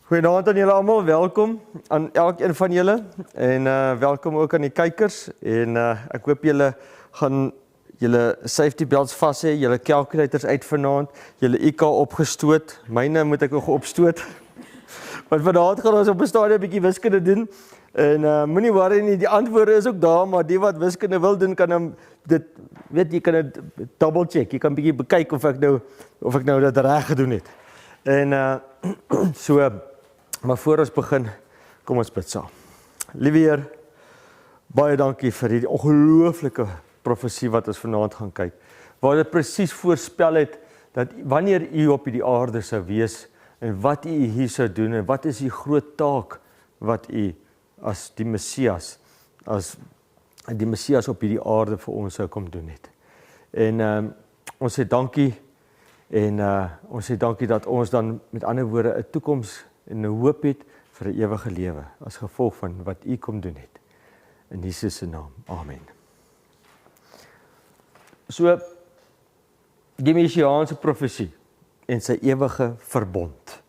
Goeienaand aan julle almal, welkom aan elkeen van julle en welkom ook aan die kykers en ek hoop julle gaan julle safety belts vas hê, julle calculators uit vanaand, julle IQ opgestoot, myne moet ek nog opstoot. Want vanaand gaan ons op 'n stadium 'n bietjie wiskunde doen en moenie worry nie, die antwoorde is ook daar, maar die wat wiskunde wil doen kan dit weet jy kan dit double check, jy kan bietjie bekyk of ek nou dit reg gedoen het. En so maar voor ons begin, kom ons bid saam. Liewe Heer, baie dankie vir hierdie ongelooflike profesie wat ons vanaand gaan kyk. Waar dit presies voorspel het dat wanneer U op hierdie aarde sou wees en wat U hier sou doen en wat is die groot taak wat U as die Messias op hierdie aarde vir ons sou kom doen het. En ons sê dankie en ons sê dankie dat ons dan met ander woorde 'n toekoms en 'n hoop het vir 'n ewige lewe as gevolg van wat U kom doen het. In Jesus se naam. Amen. So die messiaanse profesie en sy ewige verbond.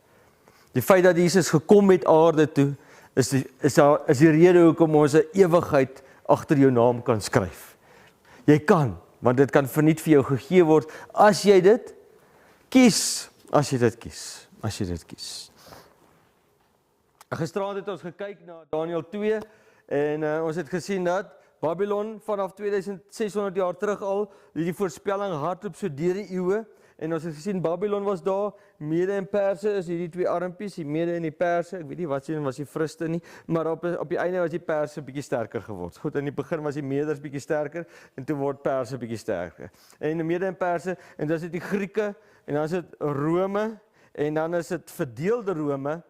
Die feit dat Jesus gekom het aarde toe is die rede hoekom ons 'n ewigheid agter jou naam kan skryf. Jy kan, want dit kan verniet vir jou gegee word as jy dit kies, as jy dit kies. Gisteraand het ons gekyk na Daniël 2 en ons het gesien dat Babylon vanaf 2600 jaar terug al die voorspelling hardloop so deur die eeue en ons het gesien Babylon was daar, Mede en Perse is hierdie twee armpies, die Mede en die Perse, ek weet nie wat sien was die Friste nie, maar op die einde was die Perse bietjie sterker geword. Goed, in die begin was die Meders bietjie sterker en toe word Perse bietjie sterker. En die Mede en Perse en dan is dit die Grieke en dan is dit Rome en dan is dit verdeelde Rome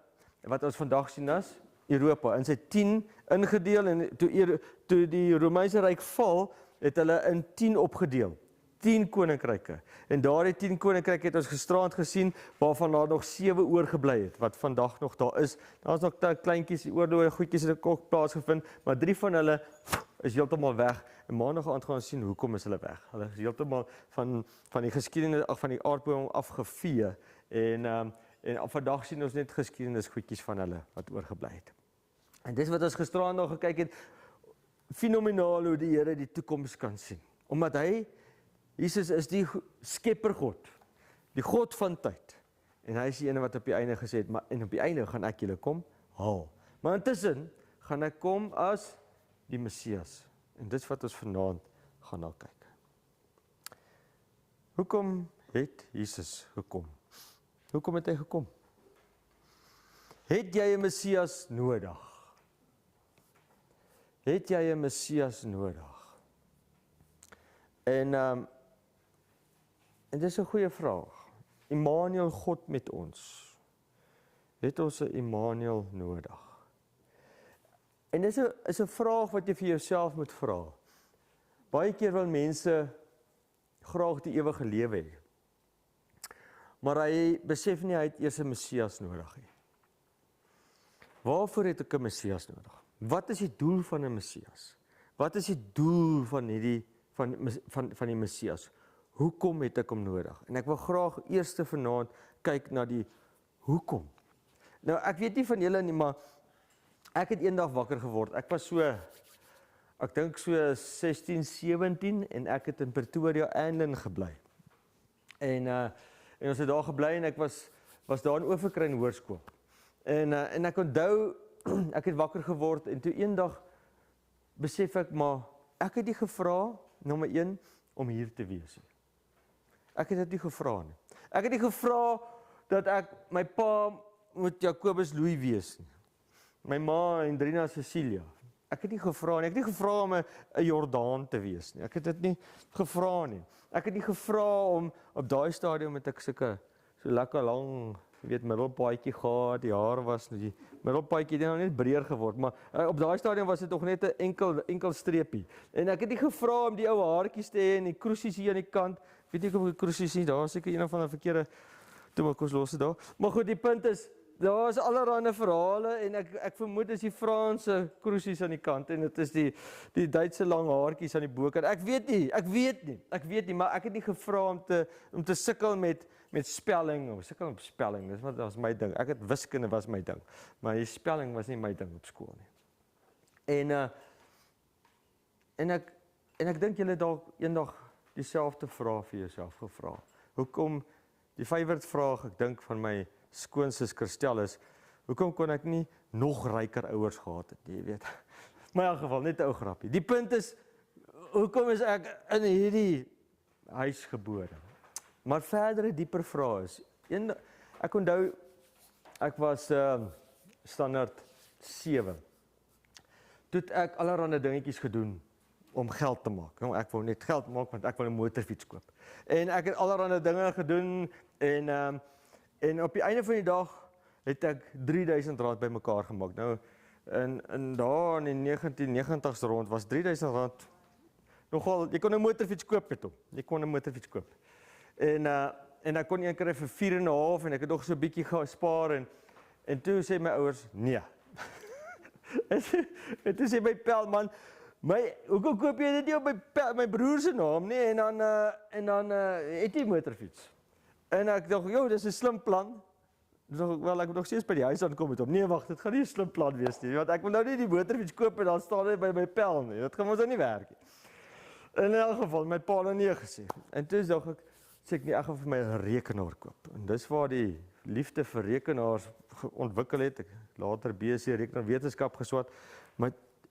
wat ons vandag sien as Europa, in sy 10 ingedeel en toe die Romeinse Ryk val, het hulle in 10 opgedeel, 10 koninkryke. En daardie 10 koninkryke het ons gisteraand gesien, waarvan daar nog 7 oorgebly het, wat vandag nog daar is. Daar's nog kleintjies, die oorloë goedjies het ook plaasgevind, maar 3 van hulle is heeltemal weg. En maandag aand gaan ons sien hoekom is hulle weg. Hulle is heeltemal van die geskiedenis van die aardbodem afgevee en vandag sien ons net geskiedenis goedjies van hulle wat oorgebly het. En dis wat ons gisteraand nog gekyk het, fenomenaal hoe die Here die toekoms kan sien. Omdat Jesus is die skepper God, die God van tyd. En hy is die ene wat op die einde gesê het, en op die einde gaan ek julle kom haal. Maar intussen gaan ek kom as die Messias. En dis wat ons vanaand gaan na kyk. Hoekom het Jesus gekom? Hoekom het hy gekom? Het jy 'n Messias nodig? Het jy 'n Messias nodig? En dis 'n goeie vraag. Immanuel, God met ons. Het ons 'n Immanuel nodig? En dis 'n vraag wat jy vir jouself moet vra. Baie keer wil mense graag die ewige lewe hê. Maar hy besef nie hy het eers 'n Messias nodig nie. Waarvoor het ek 'n Messias nodig? Wat is die doel van 'n Messias? Wat is die doel van die Messias? Hoekom het ek hom nodig? En ek wil graag eers vanaand kyk na die hoekom. Nou ek weet nie van julle nie, maar ek het eendag wakker geword. Ek was ek dink so 16, 17 en ek het in Pretoria Aanlyn gebly. En ons het daar gebly en ek was daar in Oeverkruin Hoërskool. En ek onthou, ek het wakker geword en toe eendag besef ek, maar ek het nie gevra, nommer 1, om hier te wees nie. Ek het dit nie gevra nie. Ek het nie gevra dat my pa moet Jacobus Louis wees nie. My ma Hendrina Cecilia. Ek het nie gevra nie. Ek het nie gevra om 'n Jordaan te wees nie. Ek het dit nie gevra nie. Ek het nie gevra om op daai stadium met ek so lekker lang, middelpaadjie gehad, die haar was die middelpaadjie het nou net breër geword, maar op daai stadium was dit nog net 'n enkel streepie. En ek het nie gevra om die ou haartjies te hê en die kroesies hier aan die kant. Weet ek of die kroesies nie, daar is seker een van die verkeerde, toe maar kos los dit daar. Maar goed, die punt is, daar is allerlei verhale en ek vermoed is die Franse kruisies aan die kant en dit is die Duitse lang haartjies aan die bokant. Ek weet nie, maar ek het nie gevra om te sukkel met spelling, of sukkel op spelling, dis wat was my ding. Ek het wiskunde was my ding, maar die spelling was nie my ding op skool nie. En ek dink julle dalk eendag dieselfde vraag vir jouself gevra. Hoekom die favourite vraag ek dink van my skoonsis Christel is, hoekom kon ek nie nog ryker ouers gehad het, jy weet. Maar in elk geval, net 'n ou grappie. Die punt is, hoekom is ek in hierdie huis gebore? Maar verdere dieper vrae is, ek onthou, ek was standaard 7. Toe het ek allerlei dingetjies gedoen om geld te maak. Ek wou net geld maak, want ek wil 'n motorfiets koop. En ek het allerlei dinge gedoen, en op die einde van die dag het ek R3000 bymekaar gemaak. Nou, in daar in die 1990s rond was R3000 nogal, jy kon 'n motorfiets koop met hom. Jy kon 'n motorfiets koop. En ek kon een keer vir 4,5 en ek het nog so 'n bietjie gespaar en toe sê my ouers, nee. En toe sê my pel, man, hoekom koop jy dit nie op my broer se naam nie, en dan het jy motorfiets. En ek dink, joh, dis 'n slim plan. Wel, ek moet nog steeds by die huis aankom met hom. Nee, wag, dit gaan nie 'n slim plan wees nie, want ek wil nou nie die motorfiets koop en dan staan hy by my pel nie. Dit gaan mos nou nie werk nie. In elk geval, my pa het nee gesê. En toe sê ek nee, ek gaan vir my 'n rekenaar koop. En dis waar die liefde vir rekenaars ontwikkel het. Ek later BSc rekenaarwetenskap geswat.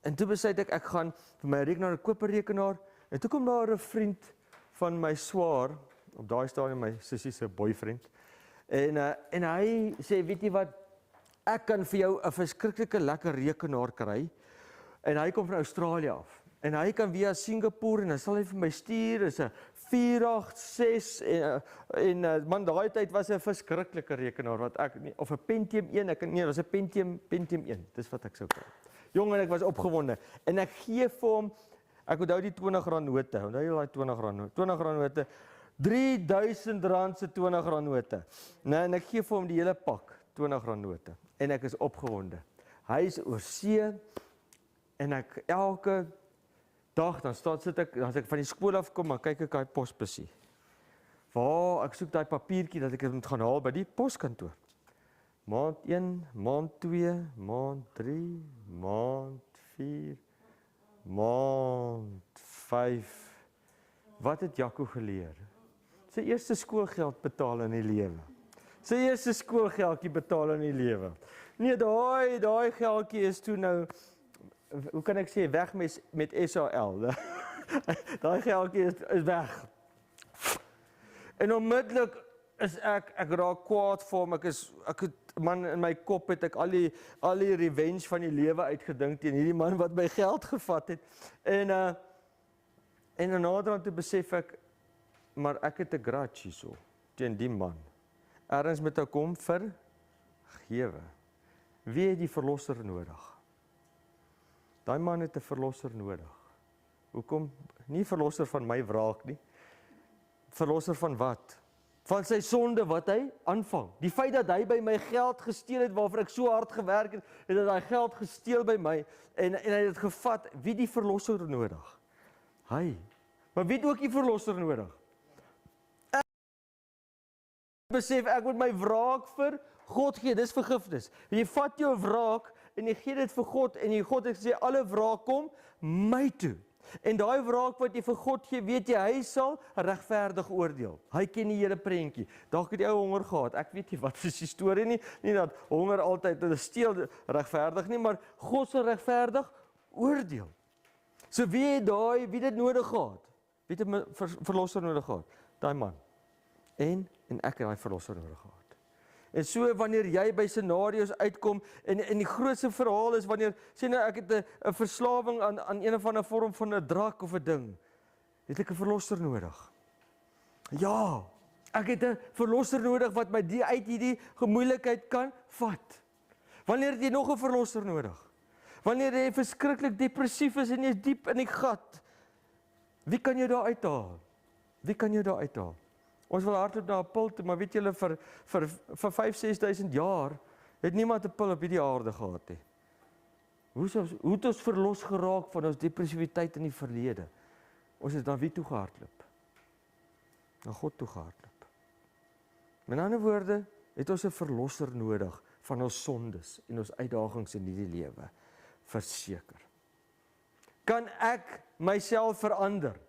En toe besluit ek gaan vir my rekenaar koop 'n rekenaar. En toe kom daar 'n vriend van my swaar, op daai stadium my sussie se boyfriend. En hy sê, weet jy wat, ek kan vir jou 'n verskriklike lekker rekenaar kry. En hy kom van Australië af. En hy kan via Singapore en dan sal hy vir my stuur, is 'n 486 man, daai tyd was 'n verskriklike rekenaar wat ek nie, of 'n Pentium 1, was 'n Pentium 1, dis wat ek sou kry. Jong, en ek was opgewonde. En ek gee vir hom, ek onthou die R20 note, onthou jy daai R20 note, R3000 se R20 note. En ek gee vir hom die hele pak R20 note. En ek is opgewonde. Hy is oor see en ek elke dag dan sit ek, as ek van die skool af kom, dan kyk ek daai posbusie. Waar ek soek daai papiertjie dat ek dit moet gaan haal by die poskantoor. Maand 1, maand 2, maand 3, maand 4, maand 5. Wat het Jaco geleer? Sy eerste skoolgeld betaal in die lewe. Sy eerste skoolgeldjie betaal in die lewe. Nee, daai geldjie is toe nou, hoe kan ek sê, weg met SAL. Daai geldjie is weg. En onmiddellik is ek raak kwaad vir hom. Man, in my kop het ek al die revenge van die lewe uitgedink teen hierdie man wat my geld gevat het. En naderhand toe besef ek, maar ek het 'n grudge hierso teen die man. Ergens moet ek hom vergewe. Wie het die verlosser nodig? Daai man het 'n verlosser nodig. Hoekom? Nie verlosser van my wraak nie. Verlosser van wat? Van sy sonde wat hy aanvang. Die feit dat hy by my geld gesteel het waarvoor ek so hard gewerk het, het hy daai geld gesteel by my en hy het dit gevat. Wie die verlosser nodig? Hy. Maar wie het ook die verlosser nodig? Ek besef ek moet my wraak vir God gee, dis vergifnis. Jy vat jou wraak en jy gee dit vir God en God het gesê alle wraak kom my toe. En daai wraak wat jy vir God gee, weet jy, hy sal regverdig oordeel. Hy ken die hele prentjie. Dalk het die ou honger gehad. Ek weet nie wat is die storie nie. Nie dat honger altyd steel regverdig nie, maar God sal regverdig oordeel. So wie dit nodig gehad? Wie het 'n verlosser nodig gehad? Daai man. En ek het daai verlosser nodig gehad. En so wanneer jy by scenario's uitkom en die grootste verhaal is wanneer sê nou ek het 'n verslawing aan een of ander vorm van 'n drank of 'n ding, het ek 'n verlosser nodig. Ja, ek het 'n verlosser nodig wat my uit hierdie gemoeilikheid kan vat. Wanneer het jy nog 'n verlosser nodig? Wanneer jy verskriklik depressief is en jy is diep in die gat, wie kan jou daar uithaal? Wie kan jou daar uithaal? Ons wil hardloop na 'n pul toe, maar weet julle vir 5-6 duisend jaar Het niemand 'n pil op hierdie aarde gehad nie. Hoe het ons verlos geraak van ons depressiwiteit in die verlede? Ons is na wie toe gehardloop? Na God toe gehardloop. Met ander woorde, het ons 'n verlosser nodig van ons sondes en ons uitdagings in hierdie lewe. Verseker. Kan ek myself verander?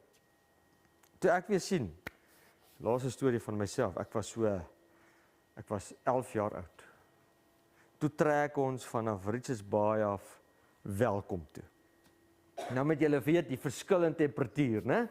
Toe ek weer sien, laaste storie van myself, ek was 11 jaar oud. Toe trek ons vanaf Richards Bay af Welkom toe. Nou met julle weet die verskil in temperatuur, né?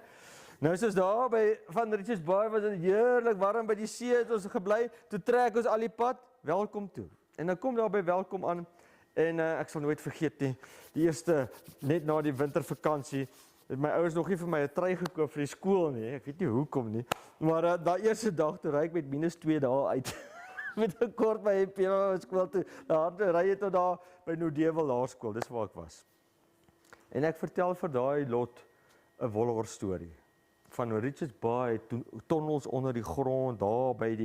Nou soos daar van Richards Bay was dit heerlik warm by die see, het ons gebly, toe trek ons al die pad Welkom toe. En dan kom daar by Welkom aan en ek sal nooit vergeet nie, die eerste net na die wintervakansie het my ouers nog nie vir my 'n trui gekoop vir die skool nie. Ek weet nie hoekom nie. Maar daai eerste dag toe ry ek met -2 dae uit. Met 'n kort by hempie na skool toe. Daar ry ek tot daar by Noordewil Laerskool. Dis waar ek was. En ek vertel vir daai lot 'n wolhor storie van Richards Bay, tonnels onder die grond daar by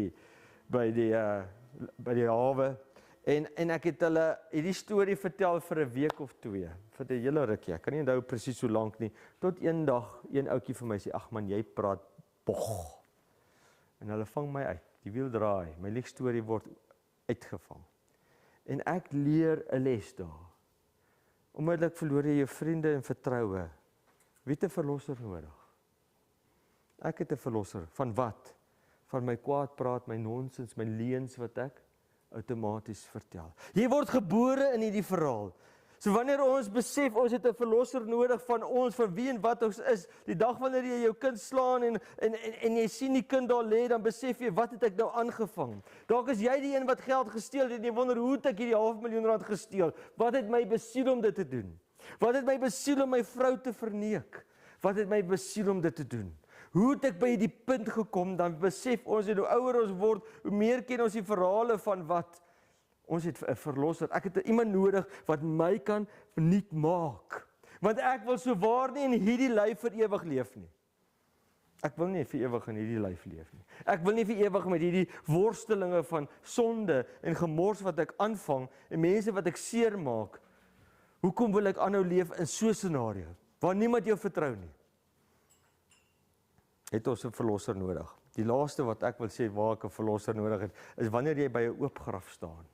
die hawe. En ek het hulle hierdie storie vertel vir 'n week of 2, vir 'n hele rukkie. Ek kan nie onthou presies hoe lank nie. Tot een dag, een ouetjie vir my sê, "Ag man, jy praat bog." En hulle vang my uit. Die wiel draai. My liegstorie word uitgevang. En ek leer 'n les daar. Onmiddellik verloor jy jou vriende en vertroue. Wie het 'n verlosser nodig? Ek het 'n verlosser. Van wat? Van my kwaad praat, my nonsens, my leuns wat ek outomaties vertel. Jy word gebore in hierdie verhaal. So wanneer ons besef, ons het 'n verlosser nodig van ons, vir wie en wat ons is, die dag wanneer jy jou kind slaan en jy sien die kind daar lê, dan besef jy, wat het ek nou aangevang? Dalk is jy die een wat geld gesteel het en jy wonder, hoe het ek hierdie R500.000 gesteel? Wat het my besiel om dit te doen? Wat het my besiel om my vrou te verneek? Wat het my besiel om dit te doen? Hoe het ek by die punt gekom, dan besef ons, en hoe ouer ons word, hoe meer ken ons die verhale van wat ons het 'n verlosser. Ek het iemand nodig wat my kan vernuut maak. Want ek wil so waar nie in hierdie lyf vir ewig leef nie. Ek wil nie vir ewig in hierdie lyf leef nie. Ek wil nie vir ewig met hierdie worstelinge van sonde en gemors wat ek aanvang en mense wat ek seermaak. Hoekom wil ek aanhou leef in so 'n scenario waar niemand jou vertrou nie? Het ons 'n verlosser nodig. Die laaste wat ek wil sê waar ek 'n verlosser nodig het, is wanneer jy by 'n oop graf staan.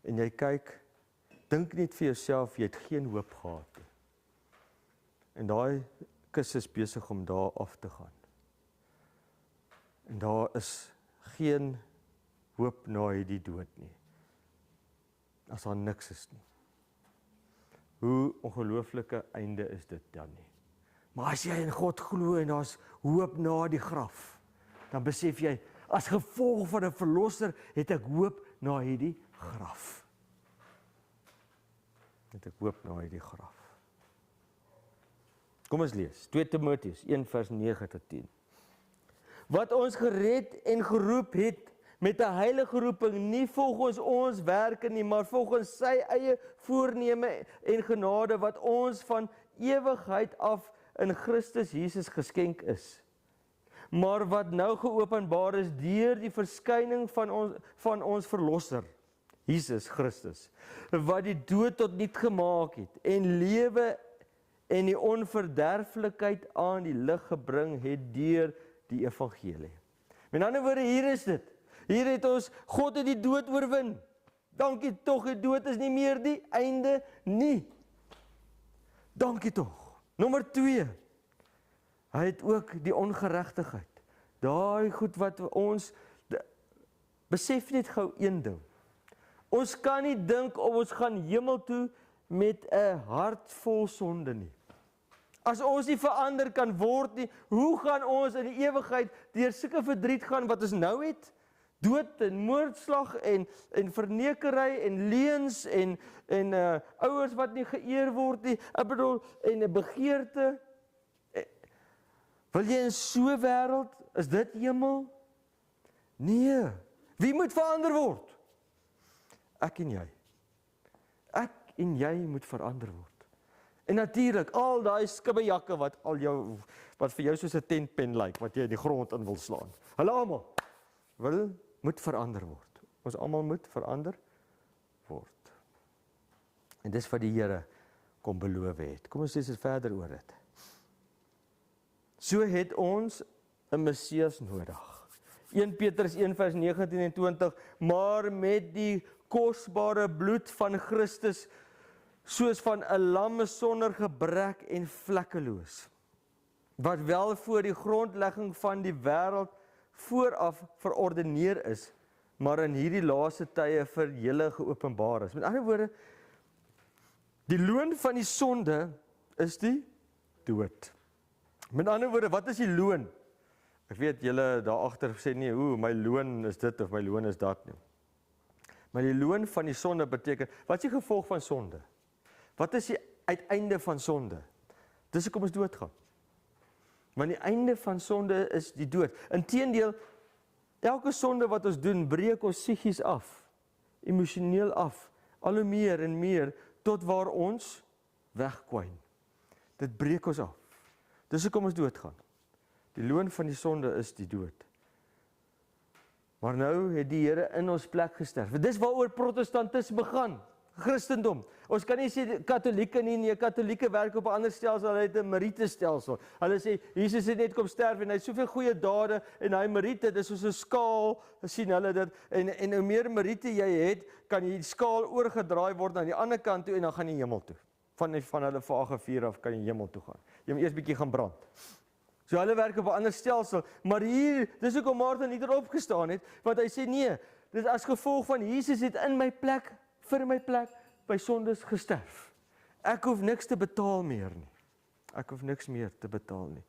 En jy kyk, dink net vir jouself, jy het geen hoop gehad nie. En daai kus is besig om daar af te gaan. En daar is geen hoop na hierdie dood nie. As daar niks is nie. Hoe ongelooflike einde is dit dan nie? Maar as jy in God glo en daar's hoop na die graf, dan besef jy, as gevolg van 'n verlosser, het ek hoop na hierdie graf. Het ek hoop na hierdie graf. Kom ons lees, 2 Timoteus 1 vers 9 tot 10. Wat ons gered en geroep het met 'n heilige roeping, nie volgens ons werke nie, maar volgens sy eie voorneme en genade, wat ons van ewigheid af in Christus Jesus geskenk is. Maar wat nou geopenbaar is deur die verskyning van ons verlosser, Jesus Christus, wat die dood tot niet gemaak het en lewe en die onverderflikheid aan die lig gebring het deur die evangelie. Met ander woorde, hier is dit. Hier het ons, God het die dood oorwin. Dankie tog, die dood is nie meer die einde nie. Dankie tog. Nommer 2. Hy het ook die ongeregtigheid. Daai goed wat ons besef net gou een ding. Ons kan nie dink of ons gaan hemel toe met 'n hart vol sonde nie. As ons nie verander kan word nie, hoe gaan ons in die ewigheid deur sulke verdriet gaan wat ons nou het? Dood en moordslag en vernekery en leuns en ouers wat nie geëer word nie. Ek bedoel, en 'n begeerte. Wil jy in so 'n wêreld, is dit hemel? Nee. Wie moet verander word? Ek en jy. Ek en jy moet verander word. En natuurlik, al daai skibbejakke wat vir jou soos 'n tentpen lyk, wat jy in die grond in wil slaan. Hulle almal moet verander word. Ons almal moet verander word. En dis wat die Here kom beloof het. Kom ons lees verder oor dit. So het ons 'n Messias nodig. 1 Petrus 1 vers 19 en 20, maar met die kosbare bloed van Christus, soos van 'n lam sonder gebrek en vlekkeloos, wat wel voor die grondlegging van die wêreld vooraf verordeneer is, maar in hierdie laaste tye vir julle geopenbaar is. Met ander woorde, die loon van die sonde is die dood. Met ander woorde, wat is die loon? Ek weet julle daar agter sê nie, my loon is dit of my loon is dat nie. Maar die loon van die sonde beteken, wat is die gevolg van sonde? Wat is die uiteinde van sonde? Dis hoekom ons doodgaan. Want die einde van sonde is die dood. Inteendeel, elke sonde wat ons doen, breek ons psigies af, emosioneel af, al hoe meer en meer, tot waar ons wegkwyn. Dit breek ons af. Dis hoekom ons doodgaan. Die loon van die sonde is die dood. Maar nou het die Here in ons plek gesterf. Dis waaroor protestantisme gaan, Christendom. Ons kan nie sê katolieke nie, katolieke werk op 'n ander stelsel, hulle het 'n merietestelsel. Hulle sê Jesus het net kom sterf en hy het soveel goeie dade en hy meriete, dis soos 'n skaal, sien hulle dit, en hoe meer meriete jy het, kan die skaal oorgedraai word na die ander kant toe en dan gaan jy hemel toe. Van hulle vage vuur af kan jy hemel toe gaan. Jy moet eers bietjie gaan brand. So hulle werk op 'n ander stelsel, maar hier, dis hoekom Martin nie erop gestaan het, want hy sê nee, dis as gevolg van Jesus het in my plek, vir my plek, by sondes gesterf. Ek hoef niks te betaal meer nie. Ek hoef niks meer te betaal nie.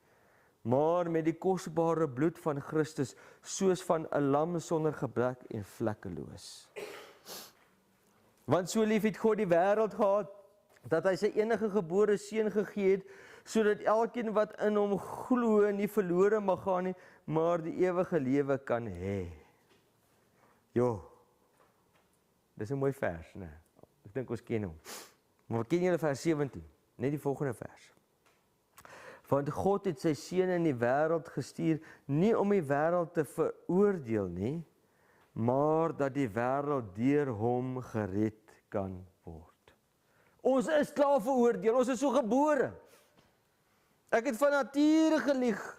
Maar met die kosbare bloed van Christus, soos van 'n lam sonder gebrek en vlekkeloos. Want so lief het God die wêreld gehad, dat hy sy enige gebore seun gegee het, sodat elkeen wat in hom glo nie verlore mag gaan nie, maar die ewige lewe kan hê. Dis 'n mooi vers, né? Ek dink ons ken hom. Maar ken julle vers 17? Net die volgende vers. Want God het sy seun in die wêreld gestuur, nie om die wêreld te veroordeel nie, maar dat die wêreld deur hom gered kan word. Ons is klaar veroordeel, ons is so gebore. Ek het van nature gelieg.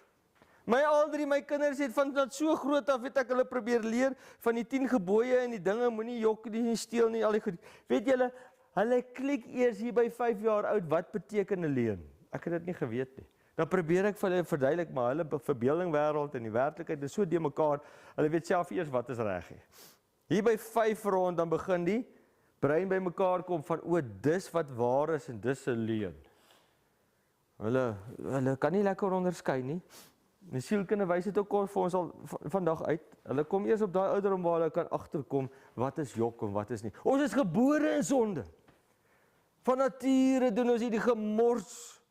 Al my kinders het van so groot af het ek hulle probeer leer van die 10 gebooie en die dinge, moenie jok nie, steel nie, al die goed. Weet julle, hulle klik eers hier by 5 jaar oud, wat beteken 'n leuen? Ek het dit nie geweet nie. Dan probeer ek vir hulle verduidelik, maar hulle verbeelding wêreld en die werklikheid is so de mekaar, hulle weet self eers wat is reg nie. Hier by 5 rond, dan begin die brein by mekaar kom van, dis wat waar is en dis 'n leuen. Hulle kan nie lekker onderskei nie. Die sielkunde wys dit ook vir ons al vandag uit. Hulle kom eers op daai ouderdom waar hulle kan agterkom wat is jok en wat is nie. Ons is gebore in sonde. Van nature doen ons hierdie gemors.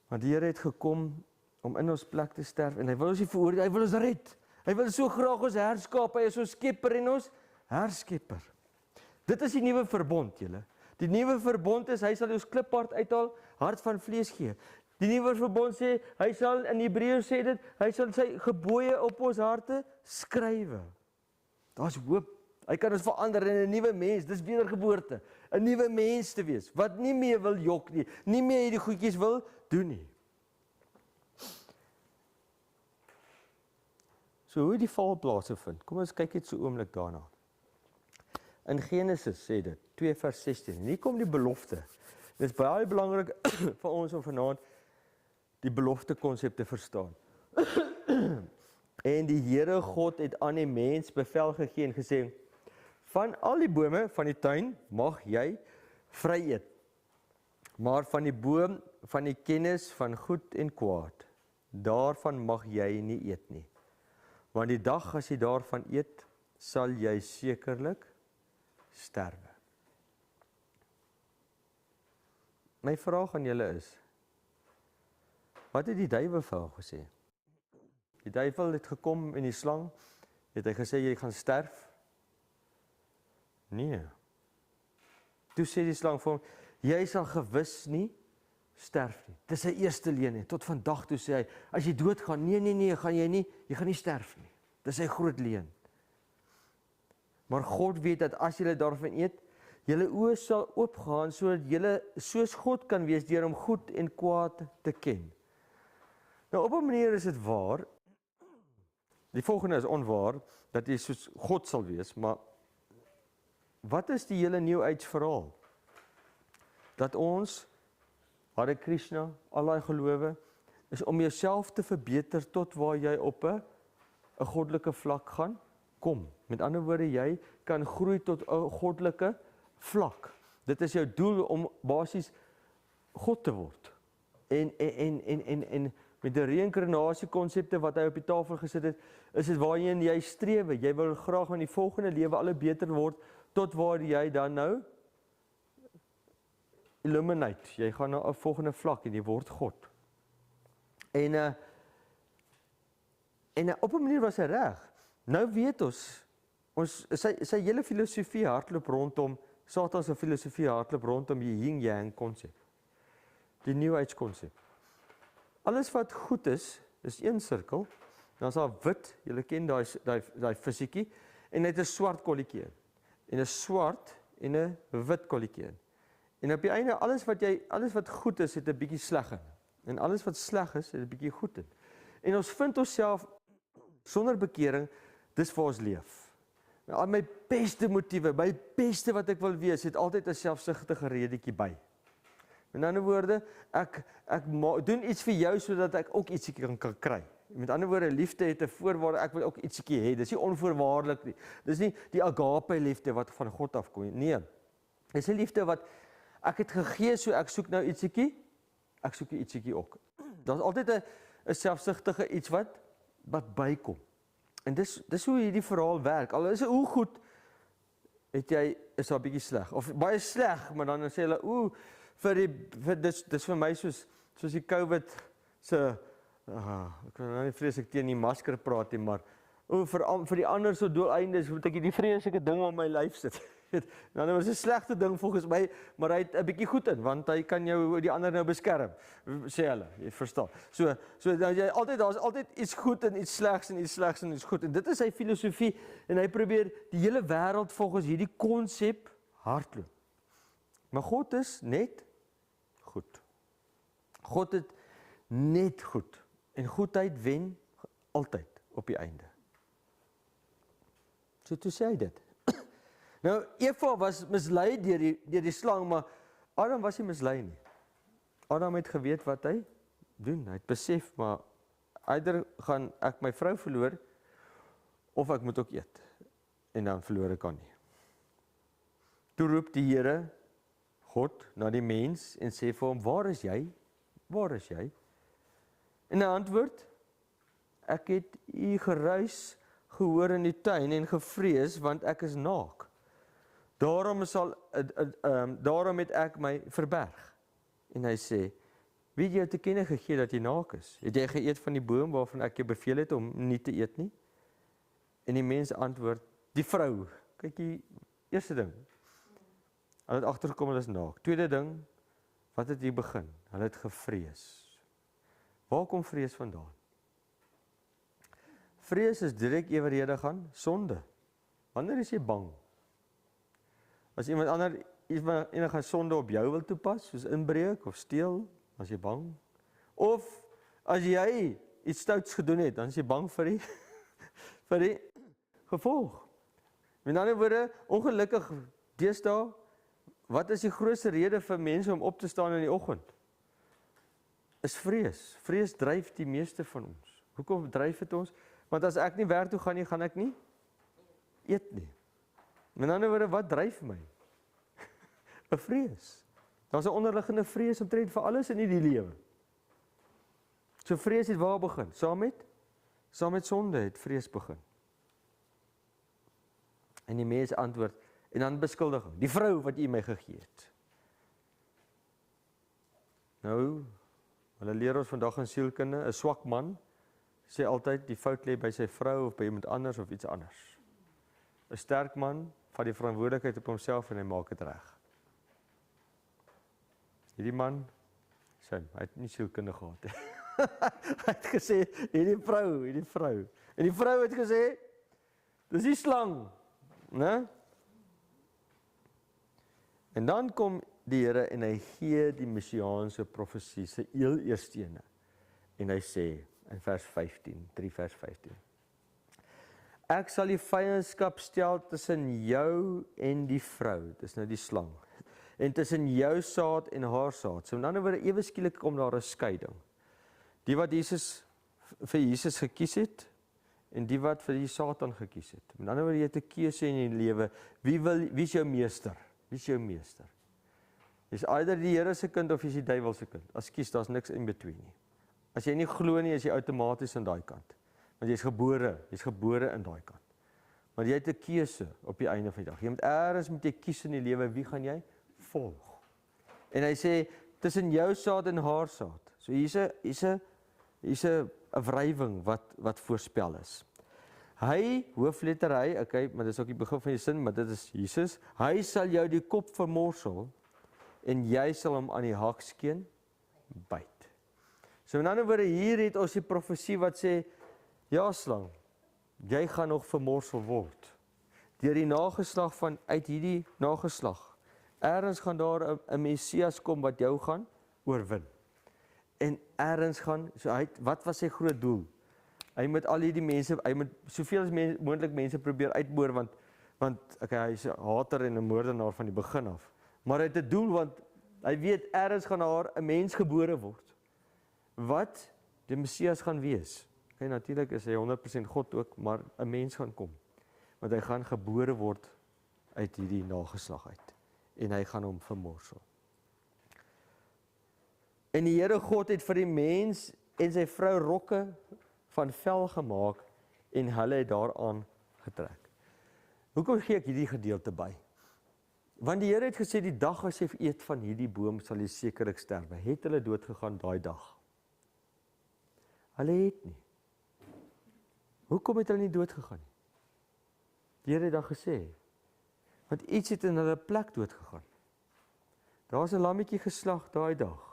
Maar die Here het gekom om in ons plek te sterf en hy wil ons nie veroordeel, hy wil ons red. Hy wil so graag ons herskep, hy is ons skepper en ons herskepper. Dit is die nuwe verbond, julle. Die nuwe verbond is, hy sal ons kliphart uithaal, hart van vlees gee. Die nuwe verbond sê, hy sal, in Hebreërs sê dit, hy sal sy gebooie op ons harte skrywe. Daar's hoop. Hy kan ons verander in 'n nuwe mens, dis wedergeboorte. 'n Nuwe mens te wees, wat nie meer wil jok nie, nie meer hierdie goedjies wil doen nie. So hoe die val plaasvind, kom ons kyk net so oomblik daarna. In Genesis sê dit, 2 vers 16, en hier kom die belofte. Dit is baie belangrik vir ons om vanaand die belofte konsep te verstaan. En die Here God het aan die mens bevel gegee en gesê, van al die bome van die tuin mag jy vry eet, maar van die boom van die kennis van goed en kwaad, daarvan mag jy nie eet nie. Want die dag as jy daarvan eet, sal jy sekerlik sterwe. My vraag aan julle is, wat het die duiwel vir jou gesê? Die duiwel het gekom en die slang, het hy gesê jy gaan sterf? Nee. Toe sê die slang vir hom, jy sal gewis nie sterf nie. Dis sy eerste leuen en tot vandag toe sê hy, as jy doodgaan, nee, gaan jy gaan nie sterf nie. Dis sy groot leuen. Maar God weet dat as julle daarvan eet, julle oë sal oopgaan sodat julle soos God kan wees deur om goed en kwaad te ken. Nou op 'n manier is dit waar. Die volgende is onwaar dat jy soos God sal wees, maar wat is die hele New Age verhaal? Dat ons, Hare Krishna, al daai gelowe, is om jouself te verbeter tot waar jy op 'n goddelike vlak gaan kom. Met ander woorde, jy kan groei tot 'n goddelike vlak. Dit is jou doel om basies God te word. En met die reïnkarnasie konsepte wat hy op die tafel gesit het, is dit waarheen jy streef. Jy wil graag in die volgende lewe al beter word tot waar jy dan nou illuminate. Jy gaan na 'n volgende vlak en jy word God. En op 'n manier was hy reg. Nou weet ons sy hele filosofie hardloop rondom, Satan se filosofie hardloop rondom die yin-yang konsep. Die New Age konsep. Alles wat goed is een sirkel, dan is daar wit, julle ken daai fisiekie, en dit is swart kolletjie. En 'n swart en 'n wit kolletjie. En op die einde alles wat goed is, het 'n bietjie sleg in. En alles wat sleg is, het 'n bietjie goed in. En ons vind onsself sonder bekering, dis vir ons leef. Al my beste motiewe, my beste wat ek wil wees, het altyd 'n selfsugtige redetjie by. Met ander woorde, ek doen iets vir jou sodat ek ook ietsie kan kry. Met ander woorde, liefde het 'n voorwaarde, ek wil ook ietsie hê. Dis nie onvoorwaardelik nie. Dis nie die agape liefde wat van God afkom nie. Nee. Dis 'n liefde wat ek het gegee, so ek soek nou ietsie. Ek soek ietsie ook. Daar's altyd 'n selfsugtige iets wat bykom. En dis hoe hierdie verhaal werk. Al is dit hoe goed is daar 'n bietjie sleg of baie sleg, maar dan sê hulle dis vir my soos die COVID se ek kan nou nie vreeslik teen die masker praat nie, maar vir die ander so doeleindes moet ek hierdie vreeslike ding op my lyf sit. Nou, dit was 'n slegte ding volgens my, maar hy het 'n bietjie goed in, want hy kan jou die ander nou beskerm, sê hulle, jy verstaan. So daar's altyd iets goed en iets slegs en iets slegs en iets goed. En dit is sy filosofie en hy probeer die hele wêreld volgens hierdie konsep hardloop. Maar God is net goed. God het net goed en goedheid wen altyd op die einde. So toe sê hy dit. Nou, Eva was mislei deur die slang, maar Adam was nie mislei nie. Adam het geweet wat hy doen. Hy het besef, maar eider gaan ek my vrou verloor, of ek moet ook eet. En dan verloor ek haar nie. Toe roep die Here, God, na die mens en sê vir hom, waar is jy? Waar is jy? En hy antwoord, ek het u geruis gehoor in die tuin en gevrees, want ek is naak. Daarom het ek my verberg. En hy sê, wie het jou te kenne gegee dat jy naak is? Het jy geëet van die boom waarvan ek jou beveel het om nie te eet nie? En die mens antwoord, die vrou. Kyk die eerste ding. Hulle het agtergekom hulle is naak. Tweede ding, wat het hier begin? Hulle het gevrees. Waar kom vrees vandaan? Vrees is direk eweredig aan sonde. Wanneer is jy bang? As iemand ander enige sonde op jou wil toepas, soos inbreek of steel, as jy bang. Of as jy iets stouts gedoen het, dan is jy bang vir die gevolg. Met ander woorde, ongelukkig deesdae, wat is die grootste rede vir mense om op te staan in die oggend? Is vrees. Vrees dryf die meeste van ons. Hoekom dryf dit ons? Want as ek nie werk toe gaan nie, gaan ek nie eet nie. Met ander woorde, wat dryf my? 'n Vrees. Daar's 'n onderliggende vrees omtrent vir alles in hierdie lewe. So vrees het waar begin? Saam met sonde het vrees begin. En die mens antwoord, en dan beskuldiging, die vrou wat u my gegee het. Nou, hulle leer ons vandag in sielkunde, 'n swak man sê altyd die fout lê by sy vrou of by iemand anders of iets anders. 'n Sterk man vat die verantwoordelikheid op homself en hy maak dit reg. Hierdie man, hy het nie sielkunde gehad. Hy het gesê, hierdie vrou. En die vrou het gesê, dis die slang. né? En dan kom die Here en hy gee die messiaanse profesie se heel eerste ene. En hy sê in vers 15, 3 vers 15. Ek sal die vyandskap stel tussen jou en die vrou, dis nou die slang, en tussen jou saad en haar saad. So met ander woorde, ewe skielik kom daar 'n skeiding. Die wat vir Jesus gekies het, en die wat vir die Satan gekies het. Met ander woorde, jy het 'n keuse in jou lewe. Wie is jou meester? Wie is jou meester? Is either die Here se kind of is die duiwel se kind? As kies, daar's niks in between nie. As jy nie glo nie, is jy outomaties aan daai kant. Want jy's gebore in daai kant. Maar jy het 'n keuse op die einde van die dag. Jy moet jy kies in die lewe, wie gaan jy volg? En hy sê, tussen jou saad en haar saad. So hier's 'n wrywing wat voorspel is. Hy, hoofletter hy, okay, maar dis ook die begin van die sin, maar dit is Jesus. Hy sal jou die kop vermorsel en jy sal hom aan die hakskeen byt. So in ander woorde, hier het ons die profesie wat sê, ja slang, jy gaan nog vermorsel word. Deur die nageslag uit hierdie nageslag. Ergens gaan daar 'n Messias kom wat jou gaan oorwin. En ergens gaan, wat was sy groot doel? Hy moet al hierdie mense, hy moet soveel as moontlik mense probeer uitboor, want okay, hy is 'n hater en 'n moordenaar van die begin af. Maar hy het 'n doel, want hy weet ergens gaan daar 'n mens gebore word. Wat die Messias gaan wees. Okay, natuurlik is hy 100% God ook, maar 'n mens gaan kom. Want hy gaan gebore word uit hierdie nageslag uit. En hy gaan hom vermorsel. En die Here God het vir die mens en sy vrou rokke van vel gemaak en hulle het daaraan getrek. Hoekom gee ek hierdie gedeelte by? Want die Here het gesê die dag as jy eet van hierdie boom sal jy sekerlik sterwe. Het hulle dood gegaan daai dag? Hulle het nie. Hoekom het hulle nie dood gegaan nie? Die Here het dan gesê, want iets het in hulle plek dood gegaan. Daar's 'n lammetjie geslag daai dag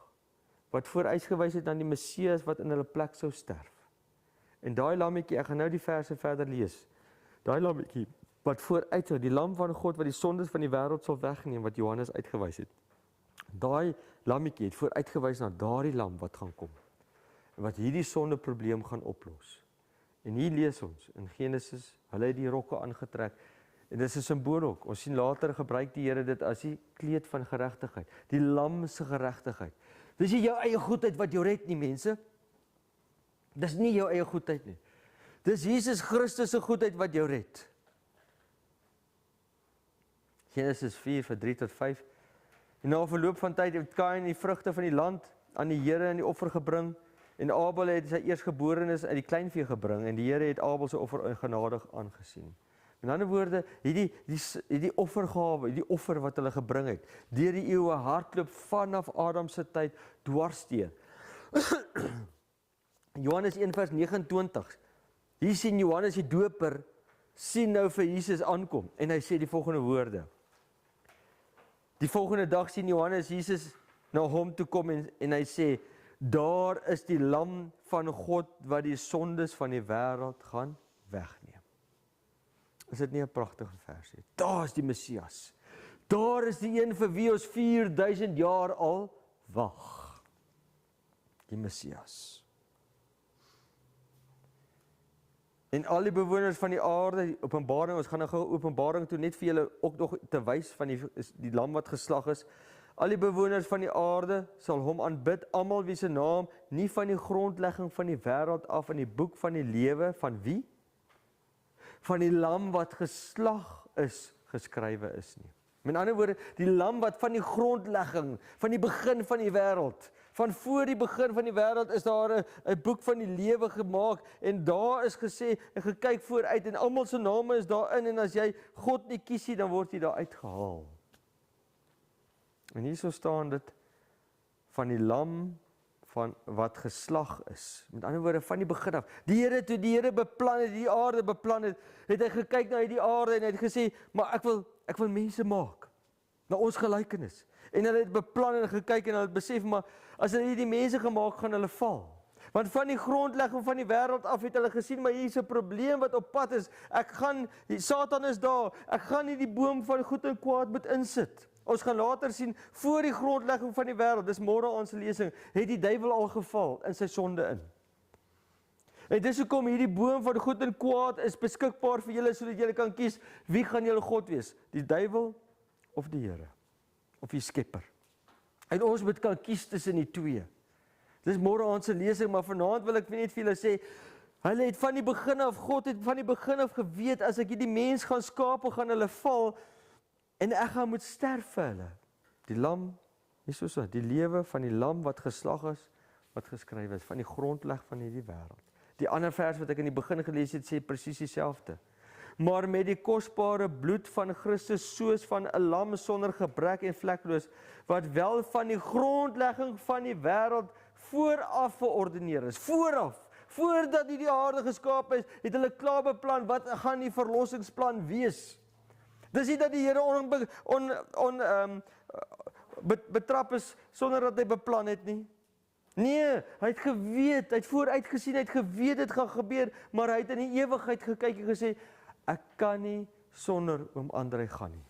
wat vooruitgewys het aan die Messias wat in hulle plek sou sterf. En daai lammetjie, ek gaan nou die verse verder lees. Daai lammetjie wat vooruit, die lam van God wat die sondes van die wêreld sal wegneem wat Johannes uitgewys het. Daai lammetjie het vooruitgewys na daardie lam wat gaan kom. En wat hierdie sondeprobleem gaan oplos. En hier lees ons in Genesis, hulle het die rokke aangetrek. En dis 'n simbool ook. Ons sien later gebruik die Here dit as die kleed van geregtigheid, die lam se geregtigheid. Dis nie jou eie goedheid wat jou red nie, mense. Dis nie jou eie goedheid nie. Dis Jesus Christus se goedheid wat jou red. Genesis 4 vers 3 tot 5. En na verloop van tyd het Kain die vrugte van die land aan die Here in die offer gebring. En Abel het sy eerstgeborenes uit die kleinvee gebring en die Here het Abel se offer genadig aangesien. In ander woorde, hierdie offergawe, die offer wat hulle gebring het, deur die eeue hardloop vanaf Adam se tyd dwarsdeur. Johannes 1 vers 29. Hier sien Johannes die doper sien nou vir Jesus aankom en hy sê die volgende woorde. Die volgende dag sien Johannes Jesus na hom toe kom en hy sê, daar is die lam van God wat die sondes van die wêreld gaan wegneem. Is dit nie 'n pragtige vers nie? Daar is die Messias. Daar is die een vir wie ons 4000 jaar al wag. Die Messias. En al die bewoners van die aarde, Openbaring, ons gaan nou gou Openbaring toe net vir julle ook nog te wys van die lam wat geslag is. Al die bewoners van die aarde sal hom aanbid, almal wie se naam nie van die grondlegging van die wêreld af in die boek van die lewe van wie? Van die lam wat geslag is, geskrywe is nie. Met ander woorde, die lam wat van die grondlegging, van die begin van die wêreld, van voor die begin van die wêreld is daar 'n boek van die lewe gemaak en daar is gesê en gekyk vooruit en almal se name is daarin en as jy God nie kies nie, dan word jy daar uitgehaal. En hierso staan dit van die lam van wat geslag is. Met ander woorde, van die begin af. Die Here beplan het, die aarde beplan het, het hy gekyk na hierdie aarde en hy het gesê, maar ek wil mense maak, na ons gelykenis. En hulle het beplan en gekyk en hulle het besef, maar as hulle hierdie mense gemaak, gaan hulle val. Want van die grondlegging van die wêreld af het hulle gesien, maar hier is 'n probleem wat op pad is. Satan is daar. Ek gaan nie die boom van goed en kwaad moet insit. Ons gaan later sien, voor die grondlegging van die wêreld, dis môre ons lesing, het die duiwel al geval in sy sonde in. En dis hoekom hierdie boom van goed en kwaad is beskikbaar vir julle, sodat julle kan kies, wie gaan julle God wees? Die duiwel of die Here? Of die Skepper? En ons moet kan kies tussen die twee. Dis môre ons lesing, maar vanaand wil ek net vir julle sê, hulle het van die begin af, God het van die begin af geweet, as ek hierdie mens gaan skape, gaan hulle val, en ek gaan moet sterf vir hulle. Die lam, die lewe van die lam wat geslag is, wat geskryf is, van die grondleg van hierdie wêreld. Die ander vers wat ek in die begin gelees het, sê presies dieselfde. Maar met die kosbare bloed van Christus, soos van 'n lam sonder gebrek en vlekloos, wat wel van die grondlegging van die wêreld vooraf verordeneer is. Voordat die aarde geskaap is, het hulle klaar beplan, wat gaan die verlossingsplan wees. Dis nie dat die Here betrap is, sonder dat hy beplan het nie. Nee, hy het geweet, hy het vooruit gesien, hy het geweet dit gaan gebeur, maar hy het in die ewigheid gekyk en gesê, ek kan nie sonder oom André gaan nie.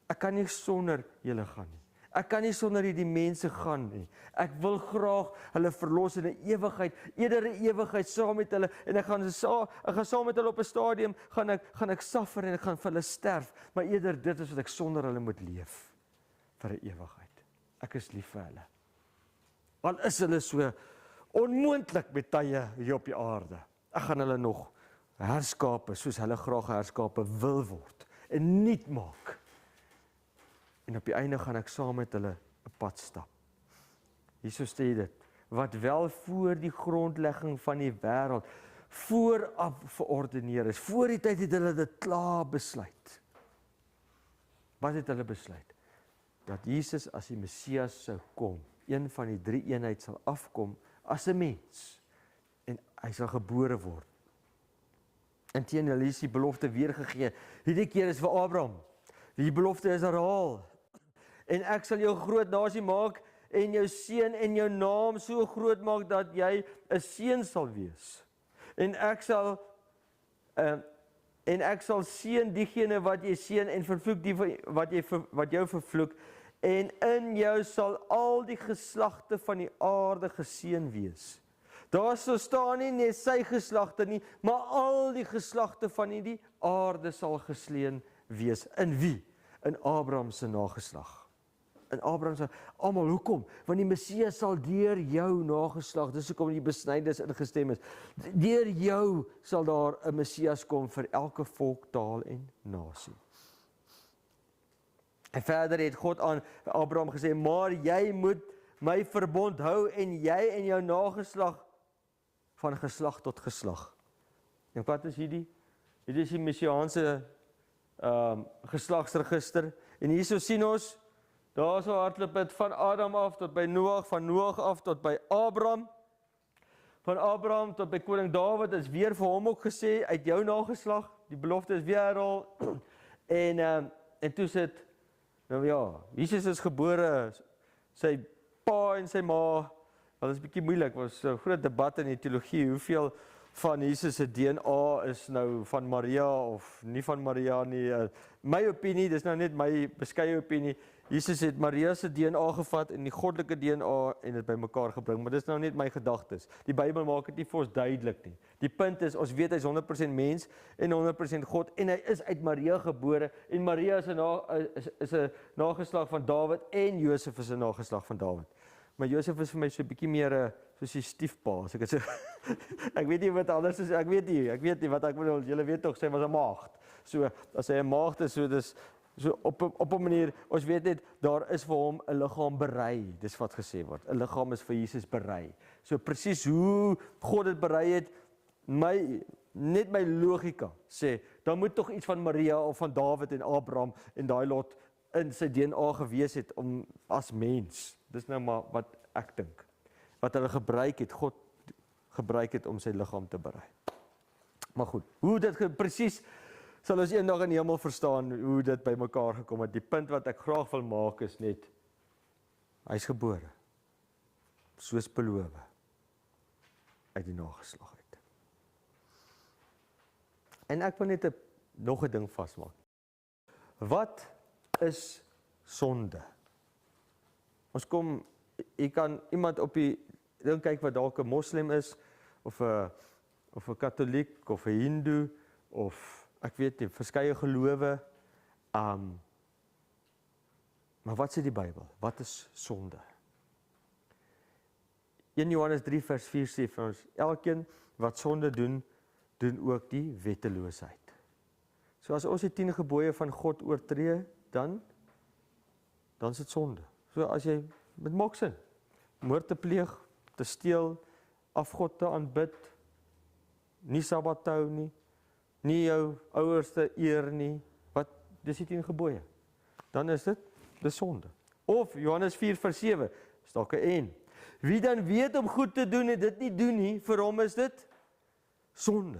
Ek kan nie sonder julle gaan nie. Ek kan nie sonder hierdie mense gaan nie. Ek wil graag hulle verlos in 'n ewigheid, eerder 'n ewigheid saam met hulle, en ek gaan saam met hulle op 'n stadium, gaan ek suffer en ek gaan vir hulle sterf, maar eerder dit is wat ek sonder hulle moet leef, vir 'n ewigheid. Ek is lief vir hulle. Al is hulle so onmoontlik met tye hier op die aarde. Ek gaan hulle nog herskape, soos hulle graag herskape wil word, en nuut maak. En op die einde gaan ek saam met hulle 'n pad stap. Hierso sê dit, wat wel voor die grondlegging van die wêreld vooraf verordeneer is. Voor die tyd het hulle dit klaar besluit. Wat het hulle besluit? Dat Jesus as die Messias sou kom, een van die drie eenheid sal afkom as 'n mens, en hy sal gebore word. Inteendeel is die belofte weer gegee. Hierdie keer is vir Abraham. Die belofte is herhaal. En ek sal jou groot nasie maak, en jou seun en jou naam so groot maak, dat jy 'n seun sal wees. En ek sal seën diegene wat jy seën, en vervloek die wat jou vervloek, en in jou sal al die geslagte van die aarde geseën wees. Daar staan nie net sy geslagte nie, maar al die geslagte van die aarde sal geseën wees. In wie? In Abraham se nageslag. In Abraham se almal, hoekom? Want die Messias sal deur jou nageslag, dis hoekom die besnydenis ingestem is. Deur jou sal daar 'n Messias kom vir elke volk, taal en nasie. En verder het God aan Abraham gesê, maar jy moet my verbond hou, en jy en jou nageslag van geslag tot geslag. En wat is hierdie? Hierdie is die messiaanse geslagsregister. En hierso sien ons, daar so hardloop dit van Adam af tot by Noag, van Noag af tot by Abraham, van Abraham tot by koning Dawid, is weer vir hom ook gesê, uit jou nageslag, die belofte is weer herhaal, en toe sit, nou ja, Jesus is gebore, sy pa en sy ma, dat is bietjie moeilik, was 'n groot debat in die teologie, hoeveel van Jesus se DNA is nou van Maria of nie van Maria nie. My opinie, dis nou net my beskeie opinie, Jesus het Maria se DNA gevat en die goddelike DNA en dit bymekaar gebring, maar dis nou net my gedagtes. Die Bybel maak dit nie vir ons duidelik nie. Die punt is, ons weet hy's 100% mens en 100% God, en hy is uit Maria gebore, en Maria is 'n nageslag van Dawid, en Josef is 'n nageslag van Dawid. Maar Josef is vir my so 'n bietjie meer soos die stiefpa, as ek dit sê. Ek weet nie wat anders is, ek weet nie wat ek bedoel, julle weet tog, sy was 'n maagd. So, as hy 'n maagd is, so dis so op 'n manier, ons weet net, daar is vir hom 'n liggaam berei, dis wat gesê word. 'n Liggaam is vir Jesus berei. So presies hoe God dit berei het, net my logika sê, dan moet tog iets van Maria of van Dawid en Abraham en daai lot in sy DNA gewees het om as mens. Dis nou maar wat ek dink. Wat hulle gebruik het, God gebruik het om sy liggaam te berei. Maar goed, hoe dit presies sal ons eendag in die hemel verstaan hoe dit bymekaar gekom het. Die punt wat ek graag wil maak is net, hy's gebore, soos beloof. uit die nageslag uit. En ek wil net nog 'n ding vasmaak. Wat is sonde? Ons kom, jy kan iemand op die ding kyk wat dalk 'n moslim is, of 'n katoliek, of 'n hindoe, of ek weet nie, verskeie gelowe. Maar wat sê die Bybel? Wat is sonde? 1 Johannes 3 vers 4 sê vir ons, elkeen wat sonde doen, doen ook die wetteloosheid. So as ons die 10 gebooie van God oortree, dan is dit sonde. So as jy met maak sin, moord te pleeg, te steel, afgod te aanbid, nie Sabbat te hou nie jou ouers te eer nie, dis die 10 gebooie. Dan is dit sonde. Of Johannes 4 vers 7, is dalk 'n en. Wie dan weet om goed te doen en dit nie doen nie, vir hom is dit sonde.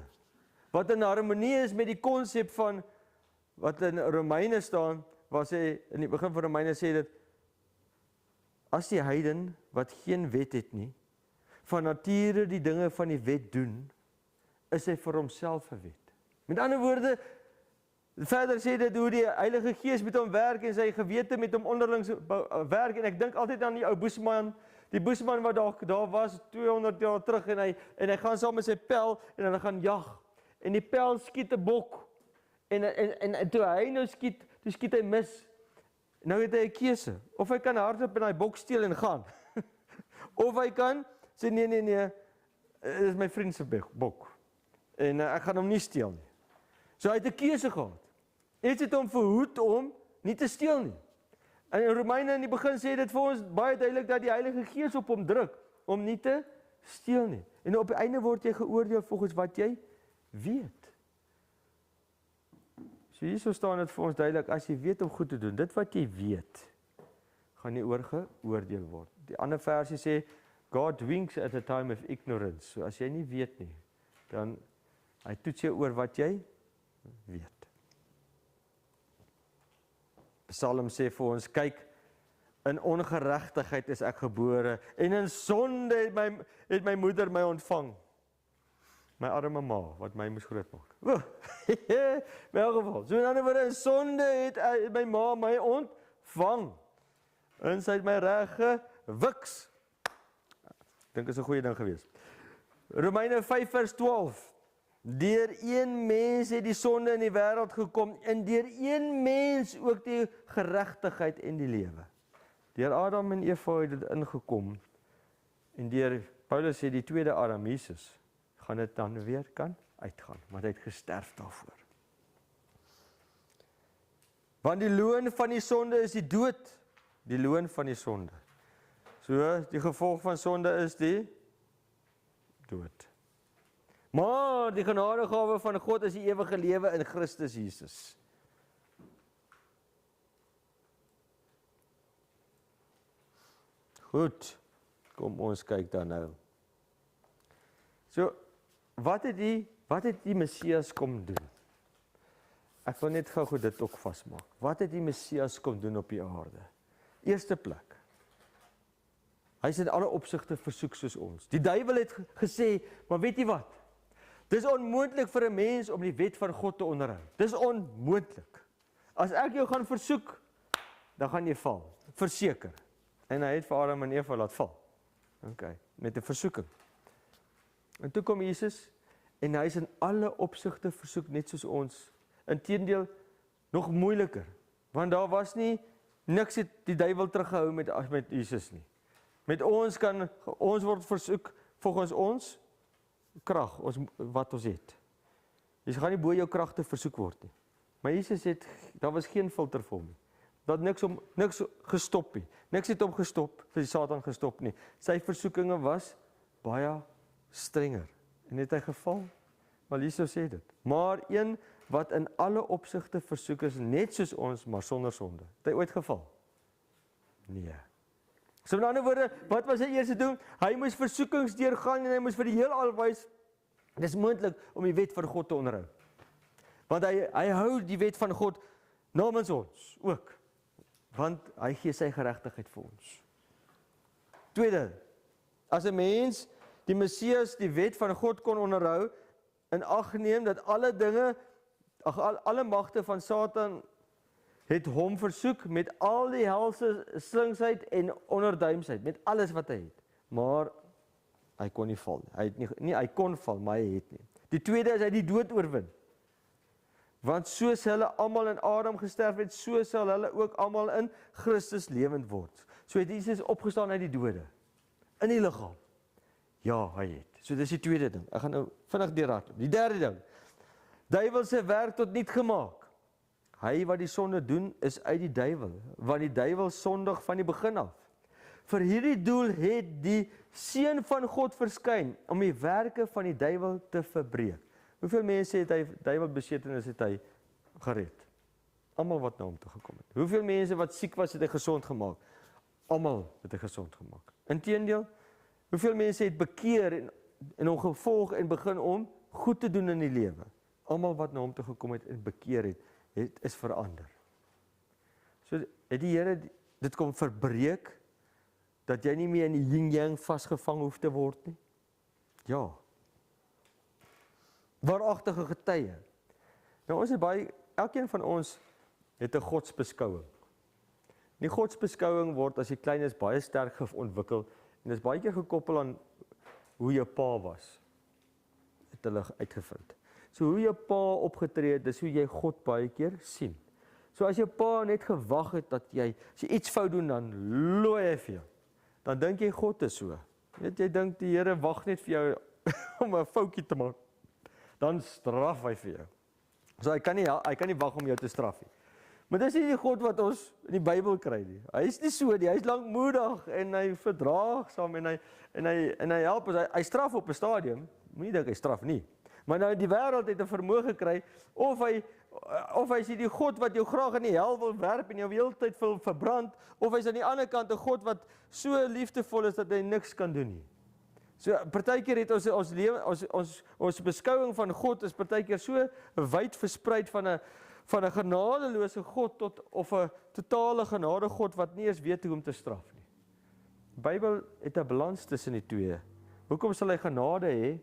Wat in harmonie is met die konsep van wat in Romeine staan, waar sê in die begin van Romeine sê dit, as die heiden wat geen wet het nie, van nature die dinge van die wet doen, is hy vir homself 'n wet. Met ander woorde, verder sê dit hoe die Heilige Gees met hom werk en sy gewete met hom onderlings werk, en ek dink altyd aan die ou Boesman, die Boesman wat daar was 200 jaar terug, en hy gaan saam met sy pel en hulle gaan jag, en die pel skiet 'n bok, en toe hy nou skiet, toe skiet hy mis. Nou het hy 'n keuse, of hy kan hardop in daai bok steel en gaan, of hy kan sê nee, dit is my vriend se bok, en ek gaan hom nie steel nie. So hy het 'n keuse gehad. Iets het hom verhoed om nie te steel nie. En in Romeine in die begin sê dit vir ons baie duidelik dat die Heilige Gees op hom druk om nie te steel nie. En op die einde word jy geoordeel volgens wat jy weet. So hierso staan dit vir ons duidelik, as jy weet om goed te doen, dit wat jy weet, gaan nie oorgeoordeel word. Die ander versie sê, God winks at a time of ignorance. So as jy nie weet nie, dan hy toets jou oor wat jy weet. Psalm sê vir ons, kyk, in ongeregtigheid is ek gebore, en in sonde het my moeder my ontvang. My arme ma, wat my moes grootmaak. In elk geval, so in ander woorde, in sonde het my ma my ontvang, en sy het my reg gewiks. Dink is 'n goeie ding gewees. Romeine 5 vers 12, deur een mens het die sonde in die wêreld gekom, en deur een mens ook die geregtigheid en die lewe. Deur Adam en Eva het dit ingekom, en deur Paulus sê die tweede Adam, Jesus, gaan dit dan weer kan uitgaan, want hy het gesterf daarvoor. Want die loon van die sonde is die dood, die loon van die sonde. So, die gevolg van sonde is die dood. Maar die genadegawe van God is die ewige lewe in Christus Jesus. Goed, kom ons kyk dan nou. So, wat het die Messias kom doen? Ek wil net gou dit ook vasmaak. Wat het die Messias kom doen op die aarde? Eerste plek. Hy is in alle opsigte versoek soos ons. Die duiwel het gesê, maar weet jy wat? Dis onmoontlik vir 'n mens om die wet van God te onderhou. Dis onmoontlik. As ek jou gaan versoek, dan gaan jy val. Verseker. En hy het vir Adam en Eva laat val. Okay, met 'n versoeking. En toe kom Jesus, en hy is in alle opsigte versoek net soos ons. Inteendeel, nog moeiliker. Want daar was nie, niks het die duiwel teruggehou met Jesus nie. Met ons word versoek volgens ons krag, wat ons het. Jy gaan nie bo jou kragte versoek word nie. Maar Jesus daar was geen filter vir hom nie. Dat niks gestop nie. Niks het hom gestop, vir die Satan gestop nie. Sy versoekinge was baie strenger. En het hy geval? Maar Jesus sê dit. Maar een wat in alle opsigte versoek is, net soos ons, maar sonder sonde. Het hy ooit geval? Nee. So met ander woorde, wat was hy eers doen? Hy moes versoekings deurgaan en hy moes vir die heelal wys, dis moontlik om die wet van God te onderhou. Want hy hou die wet van God namens ons ook. Want hy gee sy geregtigheid vir ons. Tweede, as 'n mens die Messias die wet van God kon onderhou, in ag neem dat alle dinge, alle magte van Satan het hom versoek met al die helse slinksheid en onderduimsheid, met alles wat hy het. Maar hy kon nie val nie. Hy het nie hy kon val, maar hy het nie. Die tweede is hy die dood oorwin. Want soos hulle almal in Adam gesterf het, so sal hulle ook almal in Christus lewend word. So het Jesus opgestaan uit die dode, in die liggaam. Ja, hy het. So dis die tweede ding. Ek gaan nou vinnig deurhardloop. Die derde ding. Duiwel se werk tot niet gemaak. Hy wat die sonde doen, is uit die duiwel, want die duiwel sondig van die begin af. Vir hierdie doel het die Seun van God verskyn, om die werke van die duiwel te verbreek. Hoeveel mense het hy duiwelbesetenis het hy gered? Almal wat na hom toe gekom het. Hoeveel mense wat siek was, het hy gesond gemaak? Almal het hy gesond gemaak. Inteendeel, hoeveel mense het bekeer en hom gevolg en begin om goed te doen in die lewe? Almal wat na hom toe gekom het en bekeer het is verander. So het die Here dit kom verbreek, dat jy nie meer in die yin-yang vasgevang hoef te word nie? Ja. Waaragtige getuie. Nou ons het elkeen van ons het 'n godsbeskouing. Die godsbeskouing word as jy klein is baie sterk ontwikkel en is baie keer gekoppel aan hoe jou pa was. Het hulle uitgevind. So hoe jou pa opgetree het, dis hoe jy God baie keer sien. So as jou pa net gewag het dat jy, as jy iets fout doen, dan looi hy vir jou. Dan dink jy God is so. Net jy dink die Here wag net vir jou om 'n foutjie te maak. Dan straf hy vir jou. So hy kan nie wag om jou te straf nie. Maar dis nie die God wat ons in die Bybel kry nie. Hy is nie so nie, hy is lankmoedig en hy verdraagsaam en hy help ons. Hy straf op 'n stadium. Moenie dink hy straf nie. Maar nou die wêreld het 'n vermoë gekry of hy is die God wat jou graag in die hel wil werp en jou heeltyd wil verbrand, of hy is aan die ander kant 'n God wat so liefdevol is dat hy niks kan doen nie. So partykeer het ons lewe ons beskouing van God is partykeer so wyd verspreid van 'n genadeloose God tot of 'n totale genade God wat nie eens weet hoe om te straf nie. Die Bybel het 'n balans tussen die twee. Hoekom sal hy genade hê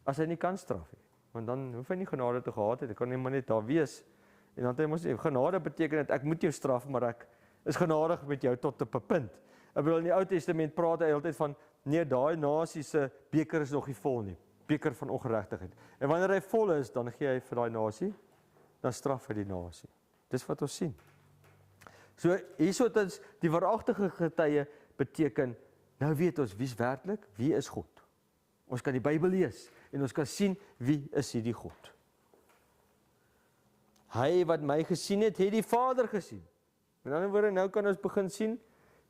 as hy nie kan straf nie? Want dan hoef hy nie genade te gehad het, hy kan net daar wees. En dan het hy mos nie, genade beteken dat ek moet jou straf, maar ek is genadig met jou tot op 'n punt. Ek bedoel in die Ou Testament praat hy altyd van nee, daai nasie se beker is nog nie vol nie, beker van ongeregtigheid. En wanneer hy vol is, dan gee hy vir daai nasie, dan straf hy die nasie. Dis wat ons sien. So hierso dat die waaragtige getuie beteken, nou weet ons wie's werklik, wie is God. Ons kan die Bybel lees en ons kan sien wie is hierdie God. Hy wat my gesien het die Vader gesien. Met ander woorde, nou kan ons begin sien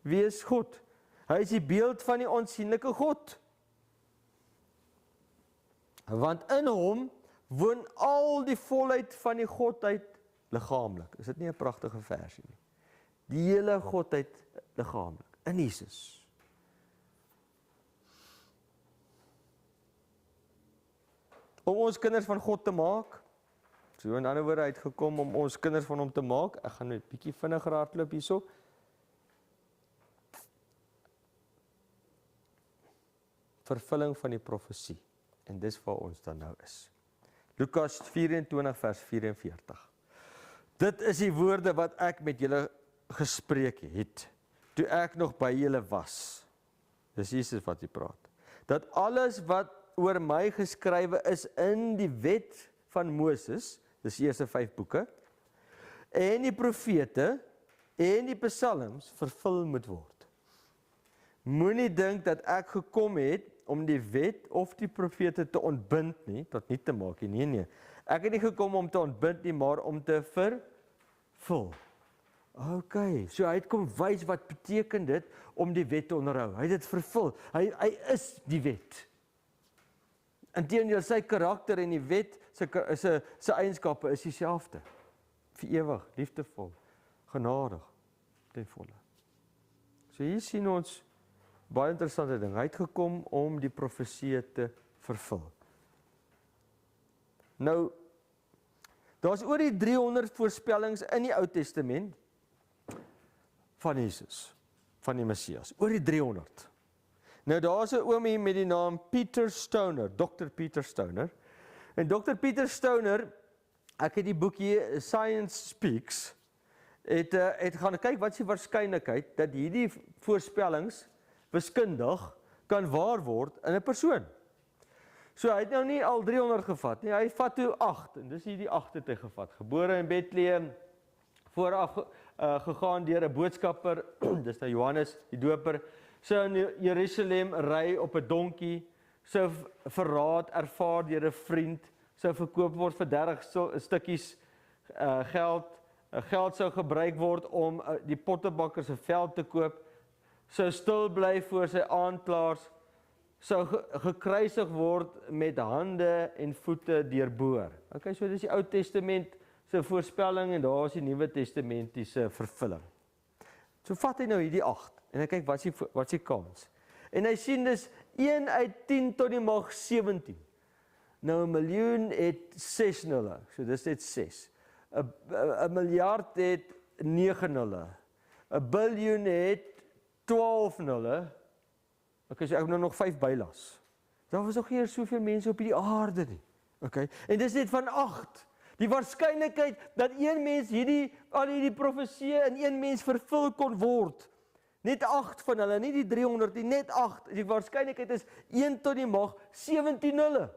wie is God. Hy is die beeld van die onsienlike God. Want in hom woon al die volheid van die Godheid liggaamlik. Is dit nie 'n pragtige versie nie? Die hele Godheid liggaamlik in Jesus. Om ons kinders van God te maak. So in ander woorde uitgekom om ons kinders van hom te maak. Ek gaan net 'n bietjie vinniger hardloop hierso. Vervulling van die profesie. En dis waar ons dan nou is. Lukas 24 vers 44. Dit is die woorde wat ek met julle gespreek het, toe ek nog by julle was. Dis Jesus wat hier praat. Dat alles wat oor my geskrywe is in die wet van Moses, dis die eerste 5 boeke, en die profete, en die psalms vervul moet word. Moenie dink dat ek gekom het om die wet of die profete te ontbind nie, tot nie te maak nie, nee. Ek het nie gekom om te ontbind nie, maar om te vervul. OK, so hy het kom wys wat beteken dit om die wet te onderhou. Hy het dit vervul. Hy is die wet. Inteendeel sy karakter en die wet sy eienskappe is dieselfde. Vir ewig, liefdevol, genadig, ten volle. So hier sien ons baie interessante ding. Hy het gekom om die profesie te vervul. Nou, daar's oor die 300 voorspellings in die Ou Testament van Jesus, van die Messias. Oor die 300. Nou daar is 'n oomie met die naam Peter Stoner, Dr. Peter Stoner. En Dr. Peter Stoner, ek het die boek hier Science Speaks, het gaan kyk wat is die waarskynlikheid dat hierdie voorspellings wiskundig kan waar word in 'n persoon. So hy het nou nie al 300 gevat nie, hy vat toe 8 en dis hier die 8 het hy gevat. Gebore in Bethlehem, vooraf gegaan deur 'n boodskapper, dis nou Johannes die Doper, sou in Jerusalem ry op 'n donkie, sou verraad ervaar deur 'n vriend, sou verkoop word vir 30 stukkies geld. Geld sou gebruik word om die pottebakker se veld te koop, sou stil bly voor sy aanklaers, sou gekruisig word met hande en voete deurboor. Okay, so dis die Ou Testament se voorspelling en daar is die Nuwe Testamentiese vervulling. So vat hy nou hierdie 8 en hy kyk wat is die kans. En hy sien dis 1 uit 10 tot die mag 17. Nou 'n miljoen het 6 nulle, so dis net 6. 'n miljard het 9 nulle. 'n biljoen het 12 nulle. Okay, so ek moet nou nog 5 bylas. Daar was nog nie soveel mense op hierdie aarde nie. Okay, en dis net van 8. Die waarskynlikheid dat een mens al hierdie profeseë in een mens vervul kon word. Net 8 van hulle, nie die 300 nie, net 8. Die waarskynlikheid is 1 tot die mag 17 nulle.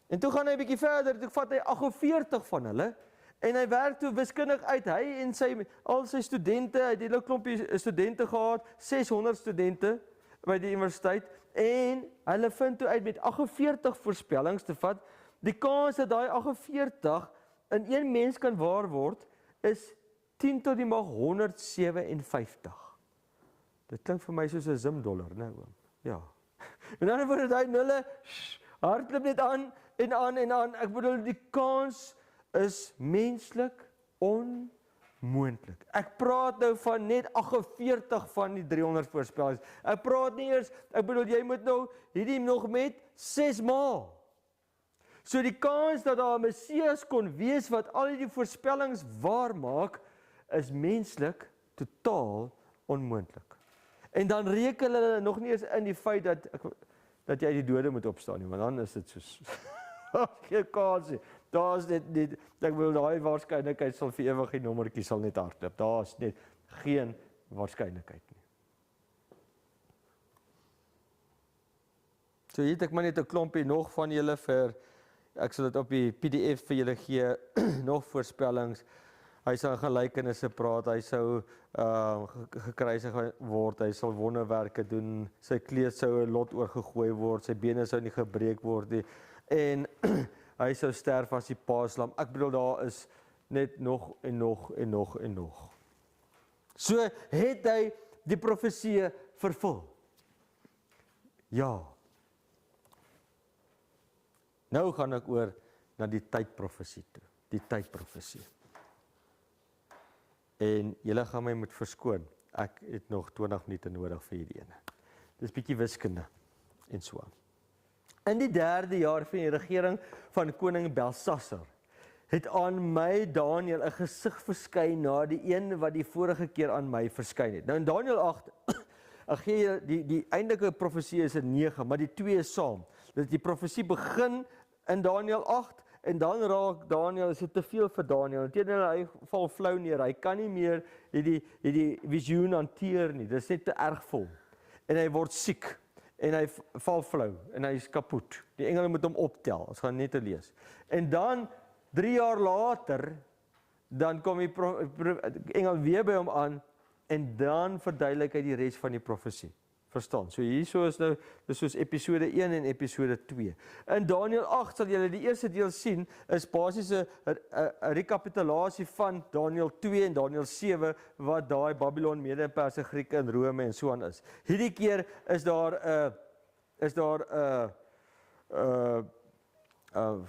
En toe gaan hy 'n bietjie verder, toe vat hy 48 van hulle en hy werk toe wiskundig uit. Hy en al sy studente, hy het 'n hele klompie studente gehad, 600 studente by die universiteit en hulle vind toe uit met 48 voorspellings te vat. Die kans dat daai 48 in een mens kan waar word is 10 tot die mag 157. Dit klink vir my soos 'n Zim-dollar, né oom? Ja. En dan word daai nulle hardloop net aan en aan en aan. Ek bedoel die kans is menslik onmoontlik. Ek praat nou van net 48 van die 300 voorspellings. Ek praat nie eers, ek bedoel jy moet nou hierdie nog met 6 maal. So die kans dat daar 'n Messias kon wees wat al die voorspellings waar maak, is menslik totaal onmoontlik. En dan reken hulle nog nie eens in die feit dat jy uit die dode moet opstaan nie, want dan is dit soos geen kans nie. Daar's net ek wil daai waarskynlikheid sal vir ewig die nommertjie sal net hardloop. Daar's net geen waarskynlikheid nie. So hier het ek maar net 'n klompie nog van julle ek sal dit op die PDF vir julle gee, nog voorspellings. Hy sal gelykenisse praat, hy sou gekruisig word, hy sal wonderwerke doen, sy kleed sou 'n lot oorgegooi word, sy bene sou nie gebreek word nie, en hy sou sterf as die paaslam. Ek bedoel daar is net nog en nog en nog en nog. So het hy die profeseë vervul. Ja. Nou gaan ek oor na die tydprofesie toe, die tydprofesie. En julle gaan my moet verskoon, ek het nog 20 minute nodig vir hierdie ene. Dis bietjie wiskunde en so aan. In die 3de jaar van die regering van koning Belsassar, het aan my Daniël 'n gesig verskyn na die een wat die vorige keer aan my verskyn het. Nou in Daniël 8, ek gee die eindelike profesie is in 9, maar die 2 is saam. Dus die profesie begin in Daniël 8, en dan raak Daniël, is dit te veel vir Daniël, teenoor hy val flou neer, hy kan nie meer die visioen hanteer nie, dit is net te erg vol, en hy word siek, en hy val flou, en hy is kapot, die engele moet hom optel, ons gaan net te lees, en dan, 3 jaar later, dan kom die engel weer by hom aan, en dan verduidelik hy die res van die profesie. Verstaan? So hierso is nou, dis soos episode 1 en episode 2. In Daniël 8 sal julle die eerste deel sien, is basies 'n rekapitulasie van Daniël 2 en Daniël 7, wat daai Babylon, Mede-Perse, Grieke en Rome en so aan is. Hierdie keer is daar 'n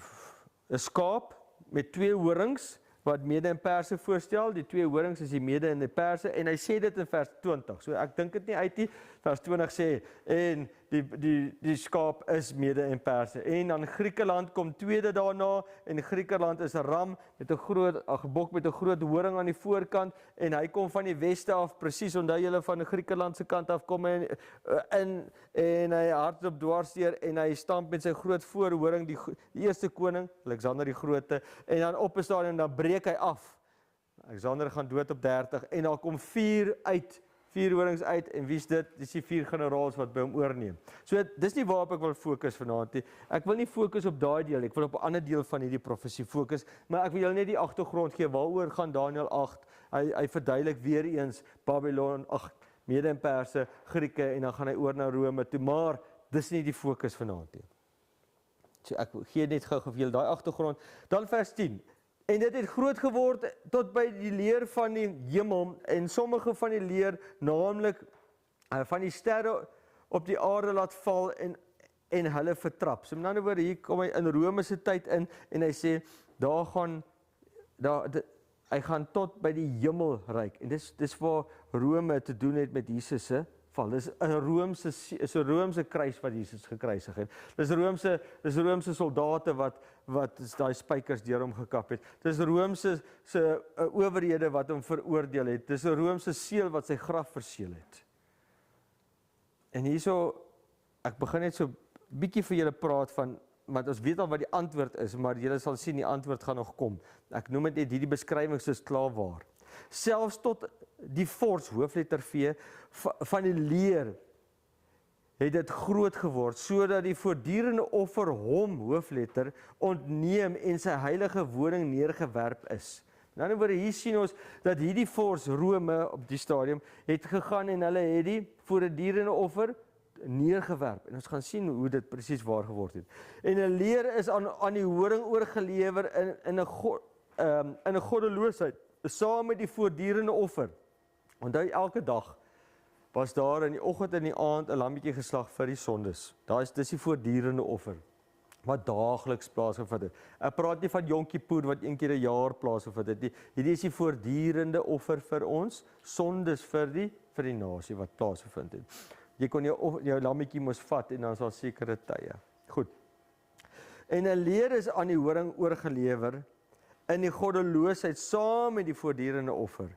skaap met 2 horings, wat Mede en Perse voorstel, die 2 horings is die Mede en die Perse, en hy sê dit in vers 20, so ek dink dit nie uit nie, vers 20 sê, en die skaap is Mede en Perse. En dan Griekeland kom tweede daarna, en Griekeland is 'n ram met 'n gebok met 'n groot horing aan die voorkant, en hy kom van die weste af, presies, onthou julle van die Griekelandse kant af, kom hy in, en hy hardloop dwarsdeur, en hy stamp met sy groot voorhoring, die eerste koning, Alexander die Grote, en dan op 'n stadium, dan breek hy af. Alexander gaan dood op 30, en daar kom 4 horings uit, en wie's dit? Dis die 4 generaals wat by hom oorneem. So, dis nie waarop ek wil fokus vanaand nie. Ek wil nie fokus op daai deel, ek wil op 'n ander deel van hierdie profesie fokus, maar ek wil julle net die agtergrond gee, waaroor gaan Daniël 8, hy verduidelik weer eens, Babylon, Mede en Perse, Grieke, en dan gaan hy oor na Rome toe, maar dis nie die fokus vanaand nie. So, ek gee net gou vir julle daai agtergrond. Dan vers 10, en dit het groot geword tot by die leer van die hemel, en sommige van die leer, naamlik van die sterre op die aarde laat val, en hulle vertrap. So met ander woorde, hier kom hy in Rome se tyd in, en hy sê, hy gaan tot by die hemelryk, en dis waar Rome te doen het met Jesus se val. Dis 'n Romeinse kruis wat Jesus gekruisig het. Dis Romeinse soldate wat daai spykers deur hom gekap het. Dis Romeinse owerhede wat hom veroordeel het. Dis 'n Romeinse seël wat sy graf verseël het. En hierso, ek begin net so bietjie vir julle praat van, want ons weet al wat die antwoord is, maar julle sal sien die antwoord gaan nog kom. Ek noem dit net hierdie beskrywings is klaar waar. Selfs tot die vors, hoofletter V, van die leer, het dit groot geword, sodat die voortdurende offer hom, hoofletter, ontneem en sy heilige woning neergewerp is. In ander woorde, hier sien ons dat hierdie vors Rome op die stadium het gegaan en hulle het die voortdurende offer neergewerp. En ons gaan sien hoe dit presies waar geword het. En 'n leer is aan die horing oorgelewer in 'n goddeloosheid, saam met die voortdurende offer. Onthou, elke dag was daar in die oggend en die aand 'n lammetjie geslag vir die sondes. Dis die voortdurende offer wat daagliks plaasgevind het. Ek praat nie van Yom Kippur wat een keer 'n jaar plaasgevind het nie. Hierdie is die voortdurende offer vir ons sondes vir die nasie wat plaasgevind het. Jy kon jou lammetjie moes vat en dan sal sekere tye. Goed. En 'n leer is aan die horing oorgelewer in die goddeloosheid saam met die voortdurende offer.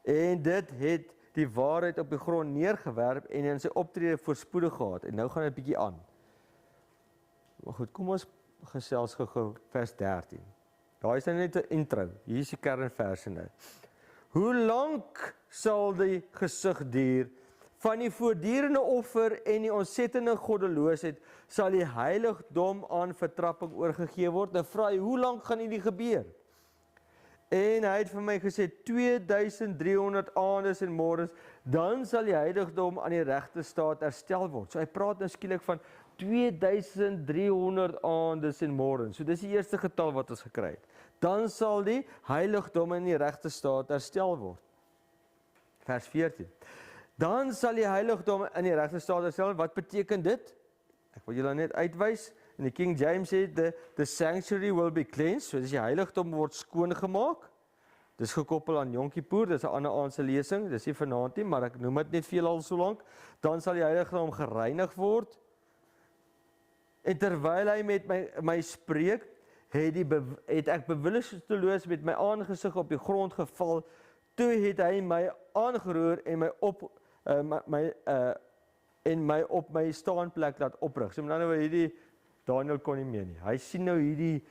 En dit het die waarheid op die grond neergewerp en in sy optrede voorspoedig gehad. En nou gaan dit 'n bietjie aan. Maar goed, kom ons gesels gou vers 13. Daar is nou net 'n intro. Hier is die kernverse nou. Hoe lank sal die gesig duur? Van die voortdurende offer en die ontsettende goddeloosheid sal die heiligdom aan vertrapping oorgegee word. Nou vra hy, hoe lank gaan hierdie gebeur? En hy het vir my gesê 2300 aandes en môres, dan sal die heiligdom aan die regte staat herstel word. So hy praat nou skielik van 2300 aandes en môres. So dis die eerste getal wat ons gekry het. Dan sal die heiligdom in die regte staat herstel word. Vers 14. Dan sal die heiligdom in die regte staat herstel. Wat beteken dit? Ek wil julle net uitwys. In die King James sê, the sanctuary will be cleansed. So dis die heiligdom word skoon gemaak. Dis gekoppel aan Yom Kippur, dis 'n ander aand se lesing. Dis nie vanaand nie, maar ek noem dit net veel al so lank. Dan sal die heiligdom gereinig word. En terwyl hy met my spreek, het ek bewusteloos met my aangesig op die grond geval. Toe het hy my aangeroer en my op my staanplek laat oprig. So met ander woorde, hierdie Daniël kon nie meer nie. Hy sien nou hierdie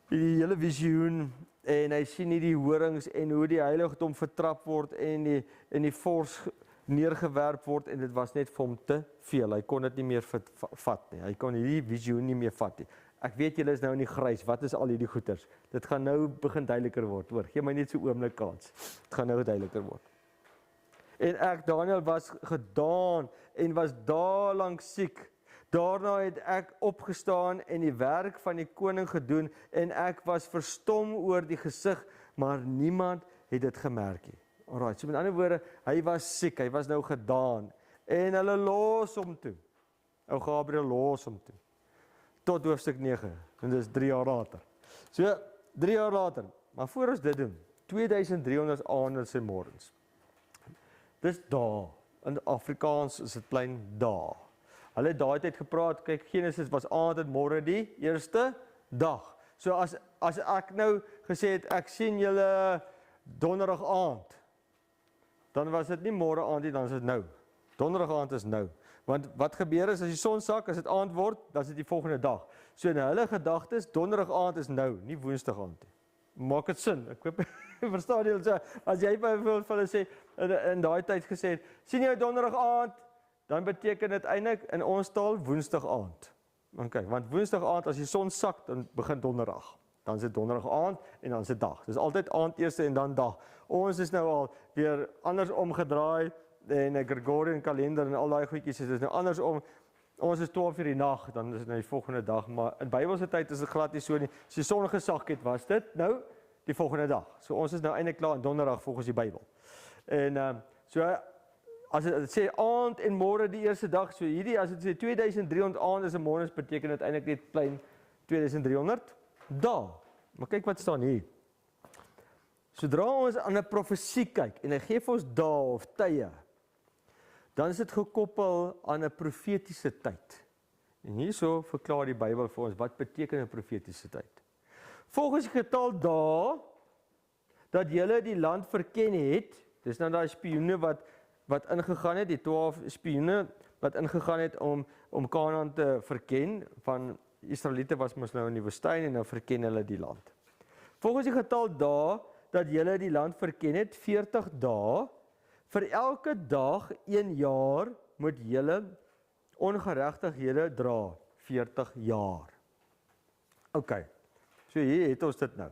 hele visioen en hy sien hierdie horings en hoe die heiligdom vertrap word en die vors neergewerp word en dit was net vir hom te veel. Hy kon dit nie meer vat nie. Hy kon hierdie visioen nie meer vat nie. Ek weet julle is nou in die grys. Wat is al hierdie goeters? Dit gaan nou begin duideliker word. Hoor, gee my net so 'n oomblik kans. Dit gaan nou duideliker word. En ek, Daniël, was gedaan en was daelang siek. Daarna het ek opgestaan en die werk van die koning gedoen en ek was verstom oor die gesig, maar niemand het dit gemerk nie. Alraai, so met ander woorde, hy was siek, hy was nou gedaan en hulle los hom toe. Ou Gabriël los hom toe. Tot hoofstuk 9 en dis 3 jaar later. So 3 jaar later, maar voor ons dit doen, 2300 aandes en môres. Dis dae. In Afrikaans is dit plain dae. Hulle het daai tyd gepraat, kyk, Genesis was aand en môre die eerste dag. So as ek nou gesê het, ek sien julle donderdag aand, dan was dit nie môre aand nie, dan is dit nou. Donderdag aand is nou. Want wat gebeur is, as die son sak, as dit aand word, dan is dit die volgende dag. So in hulle gedagtes, donderdag aand is nou, nie woensdag aand nie. Maak dit sin? Ek hoop, verstaan jy, so, as jy byvoorbeeld vir hulle sê, in daai tyd gesê het, sien jy donderdag aand, dan beteken dit eintlik in ons taal woensdag aand. Okay, want woensdag aand, as die son sak, dan begin donderdag. Dan is dit donderdag aand en dan is dit dag. Dis altyd aand eerste en dan dag. Ons is nou al weer anders omgedraai en 'n Gregorian kalender en al daai goedjies is nou andersom. Ons is 12 uur die nag, dan is dit nou die volgende dag, maar in Bybelse tyd is dit glad nie so nie. As die son gesak het, was dit nou die volgende dag. So ons is nou eintlik klaar in donderdag volgens die Bybel. En so as dit sê aand en môre die eerste dag, so hierdie as dit sê 2300 aand is en môre, beteken dit eintlik net klein 2300 dae. Maar kyk wat staan hier. Sodra ons aan 'n profesie kyk en hy gee vir ons dae of tye, dan is dit gekoppel aan 'n profetiese tyd. En hierso verklaar die Bybel vir ons wat beteken 'n profetiese tyd. Volgens die getal dae dat julle die land verken het, dis nou daai spioene wat ingegaan het, die 12 spioene wat ingegaan het om Kanaan te verken, van Israeliete was mos nou in die woestyn en nou verken hulle die land. Volgens die getal dae dat julle die land verken het, 40 dae, vir elke dag 1 jaar moet julle ongeregtighede dra, 40 jaar. OK, so hier het ons dit nou.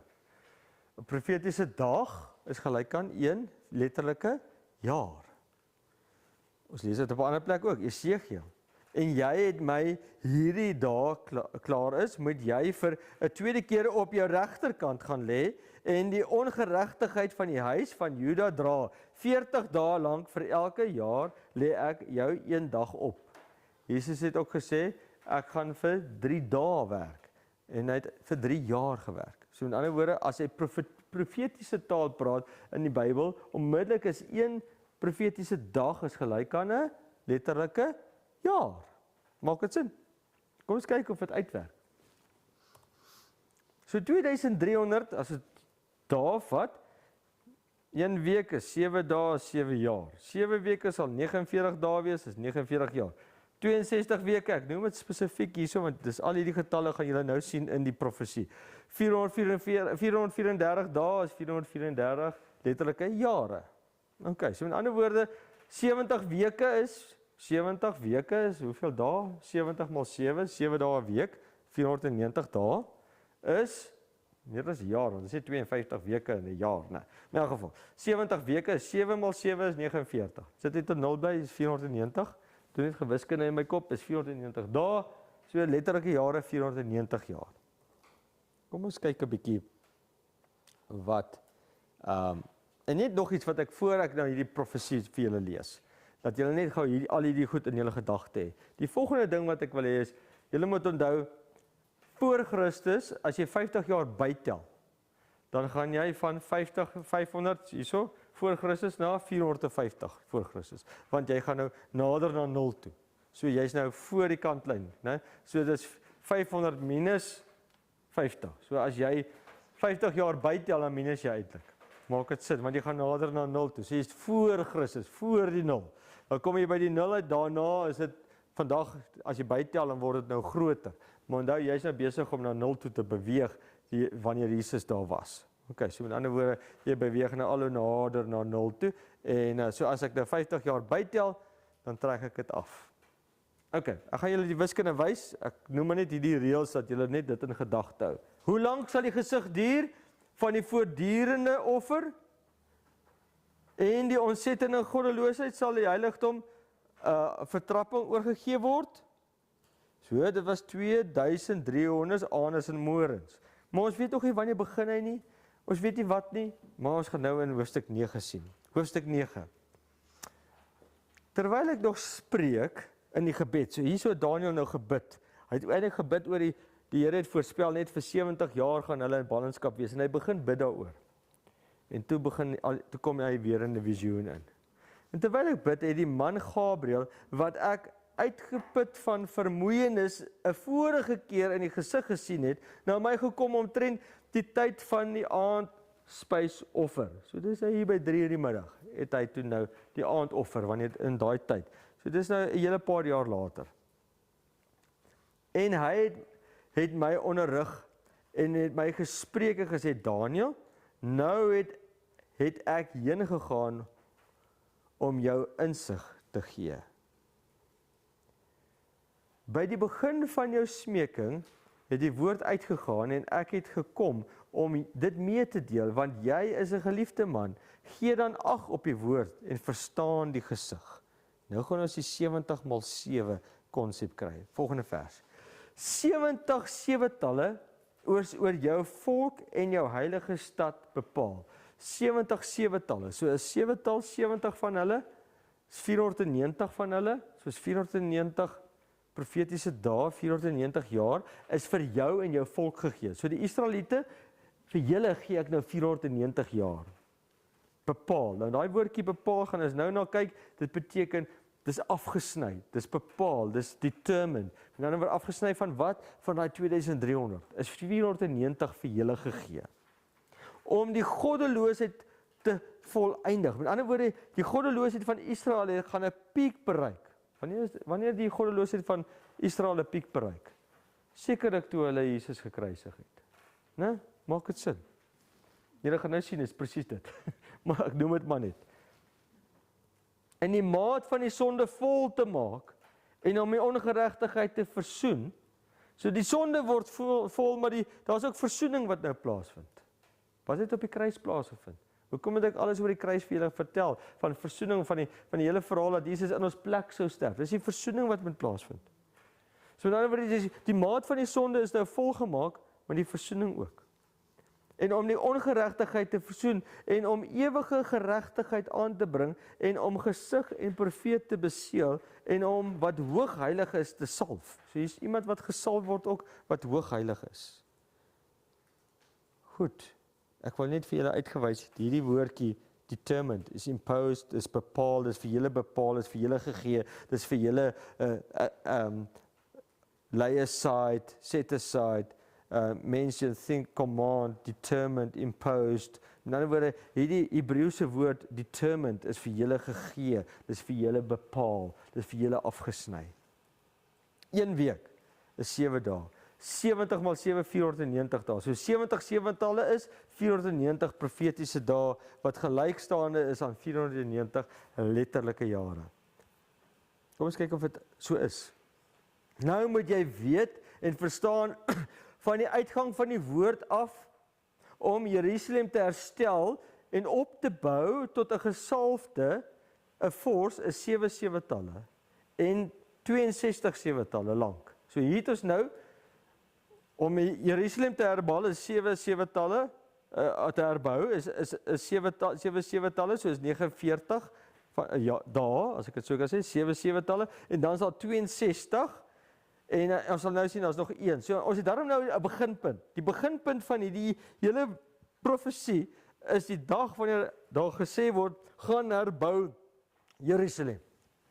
'n Profetiese dag is gelyk aan 1 letterlike jaar. Ons lees dit op 'n ander plek ook, Esegiel. En jy het my hierdie dag klaar is, moet jy vir 'n tweede keer op jou regterkant gaan lê en die ongeregtigheid van die huis van Juda dra. 40 dae lank vir elke jaar lê ek jou 1 dag op. Jesus het ook gesê, ek gaan vir 3 dae werk. En hy het vir 3 jaar gewerk. So in ander woorde, as hy profetiese taal praat in die Bybel, onmiddellik is 1 profetiese dag is gelyk aan 'n letterlike jaar. Maak dit sin? Kom ons kyk of dit uitwerk. So 2300, as dit dae vat, 1 week is 7 dae, 7 jaar. 7 weke sal 49 dae wees, is 49 jaar. 62 weke, ek noem dit spesifiek hierso, want dis al hierdie getalle gaan julle nou sien in die profesie. 434 dae is 434 letterlike jare. OK, so in ander woorde, 70 weke is hoeveel dae? 70 maal 7, 7 dae 'n week, 490 dae is meer as 'n jaar, want dit sê 52 weke in 'n jaar, nee. In elk geval, 70 weke is 7 maal 7 is 49. Sit dit 'n 0 by, is 490. Doen net gewiskunde in my kop, is 490 dae, so letterlike jare 490 jaar. Kom ons kyk 'n bietjie wat en net nog iets wat ek voor ek nou hierdie profesie vir julle lees, dat julle net gou al hierdie goed in julle gedagte het. Die volgende ding wat ek wil hê is, julle moet onthou, voor Christus, as jy 50 jaar bytel, dan gaan jy van 500 hierso, voor Christus na 450 voor Christus, want jy gaan nou nader na 0 toe. So jy's nou voor die kantlyn, né? So dis 500 minus 50. So as jy 50 jaar bytel, dan minus jy eintlik. Maak dit sin, want jy gaan nader na 0 toe. So jy's voor Christus, voor die 0. Dan kom jy by die 0 uit, daarna is dit vandag, as jy bytel, dan word dit nou groter. Maar onthou, jy's nou besig om na 0 toe te beweeg, wanneer Jesus daar was. OK, so met ander woorde, jy beweeg nou al hoe nader na 0 toe, en so as ek nou 50 jaar bytel, dan trek ek dit af. OK, ek gaan julle die wiskunde wys, ek noem maar net hierdie reëls, dat julle net dit in gedagte hou. Hoe lank sal die gesig duur van die voortdurende offer en die ontsettende goddeloosheid sal die heiligdom vertrapping oorgegee word? So, dit was 2300 aanes en morens. Maar ons weet nog nie wanneer begin hy nie, ons weet nie wat nie, maar ons gaan nou in hoofstuk 9 sien. Hoofstuk 9. Terwyl ek nog spreek in die gebed, so hier so Daniel nou gebid, hy het eintlik gebid oor die Here het voorspel net vir 70 jaar gaan hulle in ballingskap wees, en hy begin bid daaroor. En toe kom hy weer in die visioen in. En terwyl ek bid, het die man Gabriël, wat ek uitgeput van vermoeienis 'n vorige keer in die gesig gesien het, na my gekom omtrent die tyd van die aandspysoffer. So dis hier by 3:00 die middag, het hy toe nou die aandoffer, wanneer in daai tyd. So dis nou 'n hele paar jaar later. En hy het my onderrig en het my gespreek en gesê, Daniel, nou het ek heen gegaan om jou insig te gee. By die begin van jou smeking het die woord uitgegaan en ek het gekom om dit mee te deel, want jy is 'n geliefde man. Gee dan ag op die woord en verstaan die gesig. Nou gaan ons die 70x7 konsep kry. Volgende vers. 70 7-talle oor jou volk en jou heilige stad bepaal. 70 7-talle. So 'n 7-tal, 70 van hulle, is 490 van hulle, soos 490 profetiese dae, 490 jaar, is vir jou en jou volk gegee. So die Israeliete, vir julle gee ek nou 490 jaar. Bepaal. Nou daai woordjie bepaal gaan ons nou na kyk, dit beteken, dis afgesny, dis bepaal, dis determined. En dan word afgesny van wat? Van daai 2300. Is 490 vir julle gegee. Om die goddeloosheid te voleindig. Met ander woorde, die goddeloosheid van Israel gaan 'n piek bereik. Wanneer die goddeloosheid van Israel 'n piek bereik? Sekerlik toe hulle Jesus gekruisig het. Né? Maak dit sin? Julle gaan nou sien, is presies dit. Maar ek noem dit maar net. In die maat van die sonde vol te maak en om die ongeregtigheid te versoen. So die sonde word vol, maar daar's ook versoening wat nou plaasvind. Wat het op die kruis plaasgevind? Hoekom het ek alles oor die kruis vir julle vertel? Van versoening, van die hele verhaal dat Jesus in ons plek sou sterf. Dis die versoening wat moet plaasvind. So dan word die maat van die sonde is nou volgemaak, maar die versoening ook. En om die ongeregtigheid te versoen, en om ewige geregtigheid aan te bring, en om gesig en profeet te beseël, en om wat hoogheilig is te salf. So hier is iemand wat gesalf word ook, wat hoogheilig is. Goed, ek wil net vir julle uitgewys, hierdie woordjie, determined, is imposed, is bepaal, is vir julle bepaal, is vir julle gegee, dis vir julle lay aside, set aside, mention, think, command, determined, imposed. In ander woorde, hierdie Hebreëse woord determined is vir julle gegee, dis vir julle bepaal, dis vir julle afgesny. 1 week is 7 dae. 70 x 7, 490 dae. So 70 7-talle is 490 profetiese dae, wat gelykstaande is aan 490 letterlike jare. Kom ons kyk of dit so is. Nou moet jy weet en verstaan van die uitgang van die woord af, om Jerusalem te herstel en op te bou tot 'n gesalfde, 'n fors, is 7 7-talle en 62 7-talle lank. So hier het ons nou, om Jerusalem te herbou is 7 7-talle, te herbou is 7 7-talle, so is 49 dae, as ek dit so kan sê, 7 7-talle, en dan is daar 62, en ons sal nou sien, daar's nog 1. So ons het daarom nou 'n beginpunt. Die beginpunt van hierdie hele profesie is die dag wanneer daar gesê word, gaan herbou Jerusalem.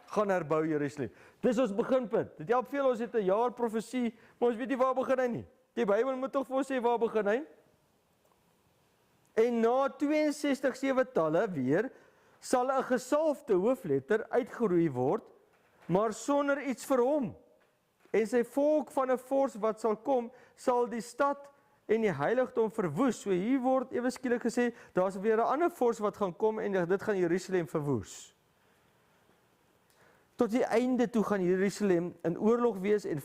Gaan herbou Jerusalem. Dis ons beginpunt. Dit help veel, ons het 'n jaar profesie, maar ons weet nie waar begin hy nie. Die Bybel moet tog vir ons sê waar begin hy. En na 62 7-talle weer, sal 'n gesalfde hoofletter uitgeroei word, maar sonder iets vir hom. En sy volk van 'n vors wat sal kom, sal die stad en die heiligdom verwoes. So hier word ewe skielik gesê, daar's weer 'n ander vors wat gaan kom en dit gaan Jerusalem verwoes. Tot die einde toe gaan Jerusalem in oorlog wees en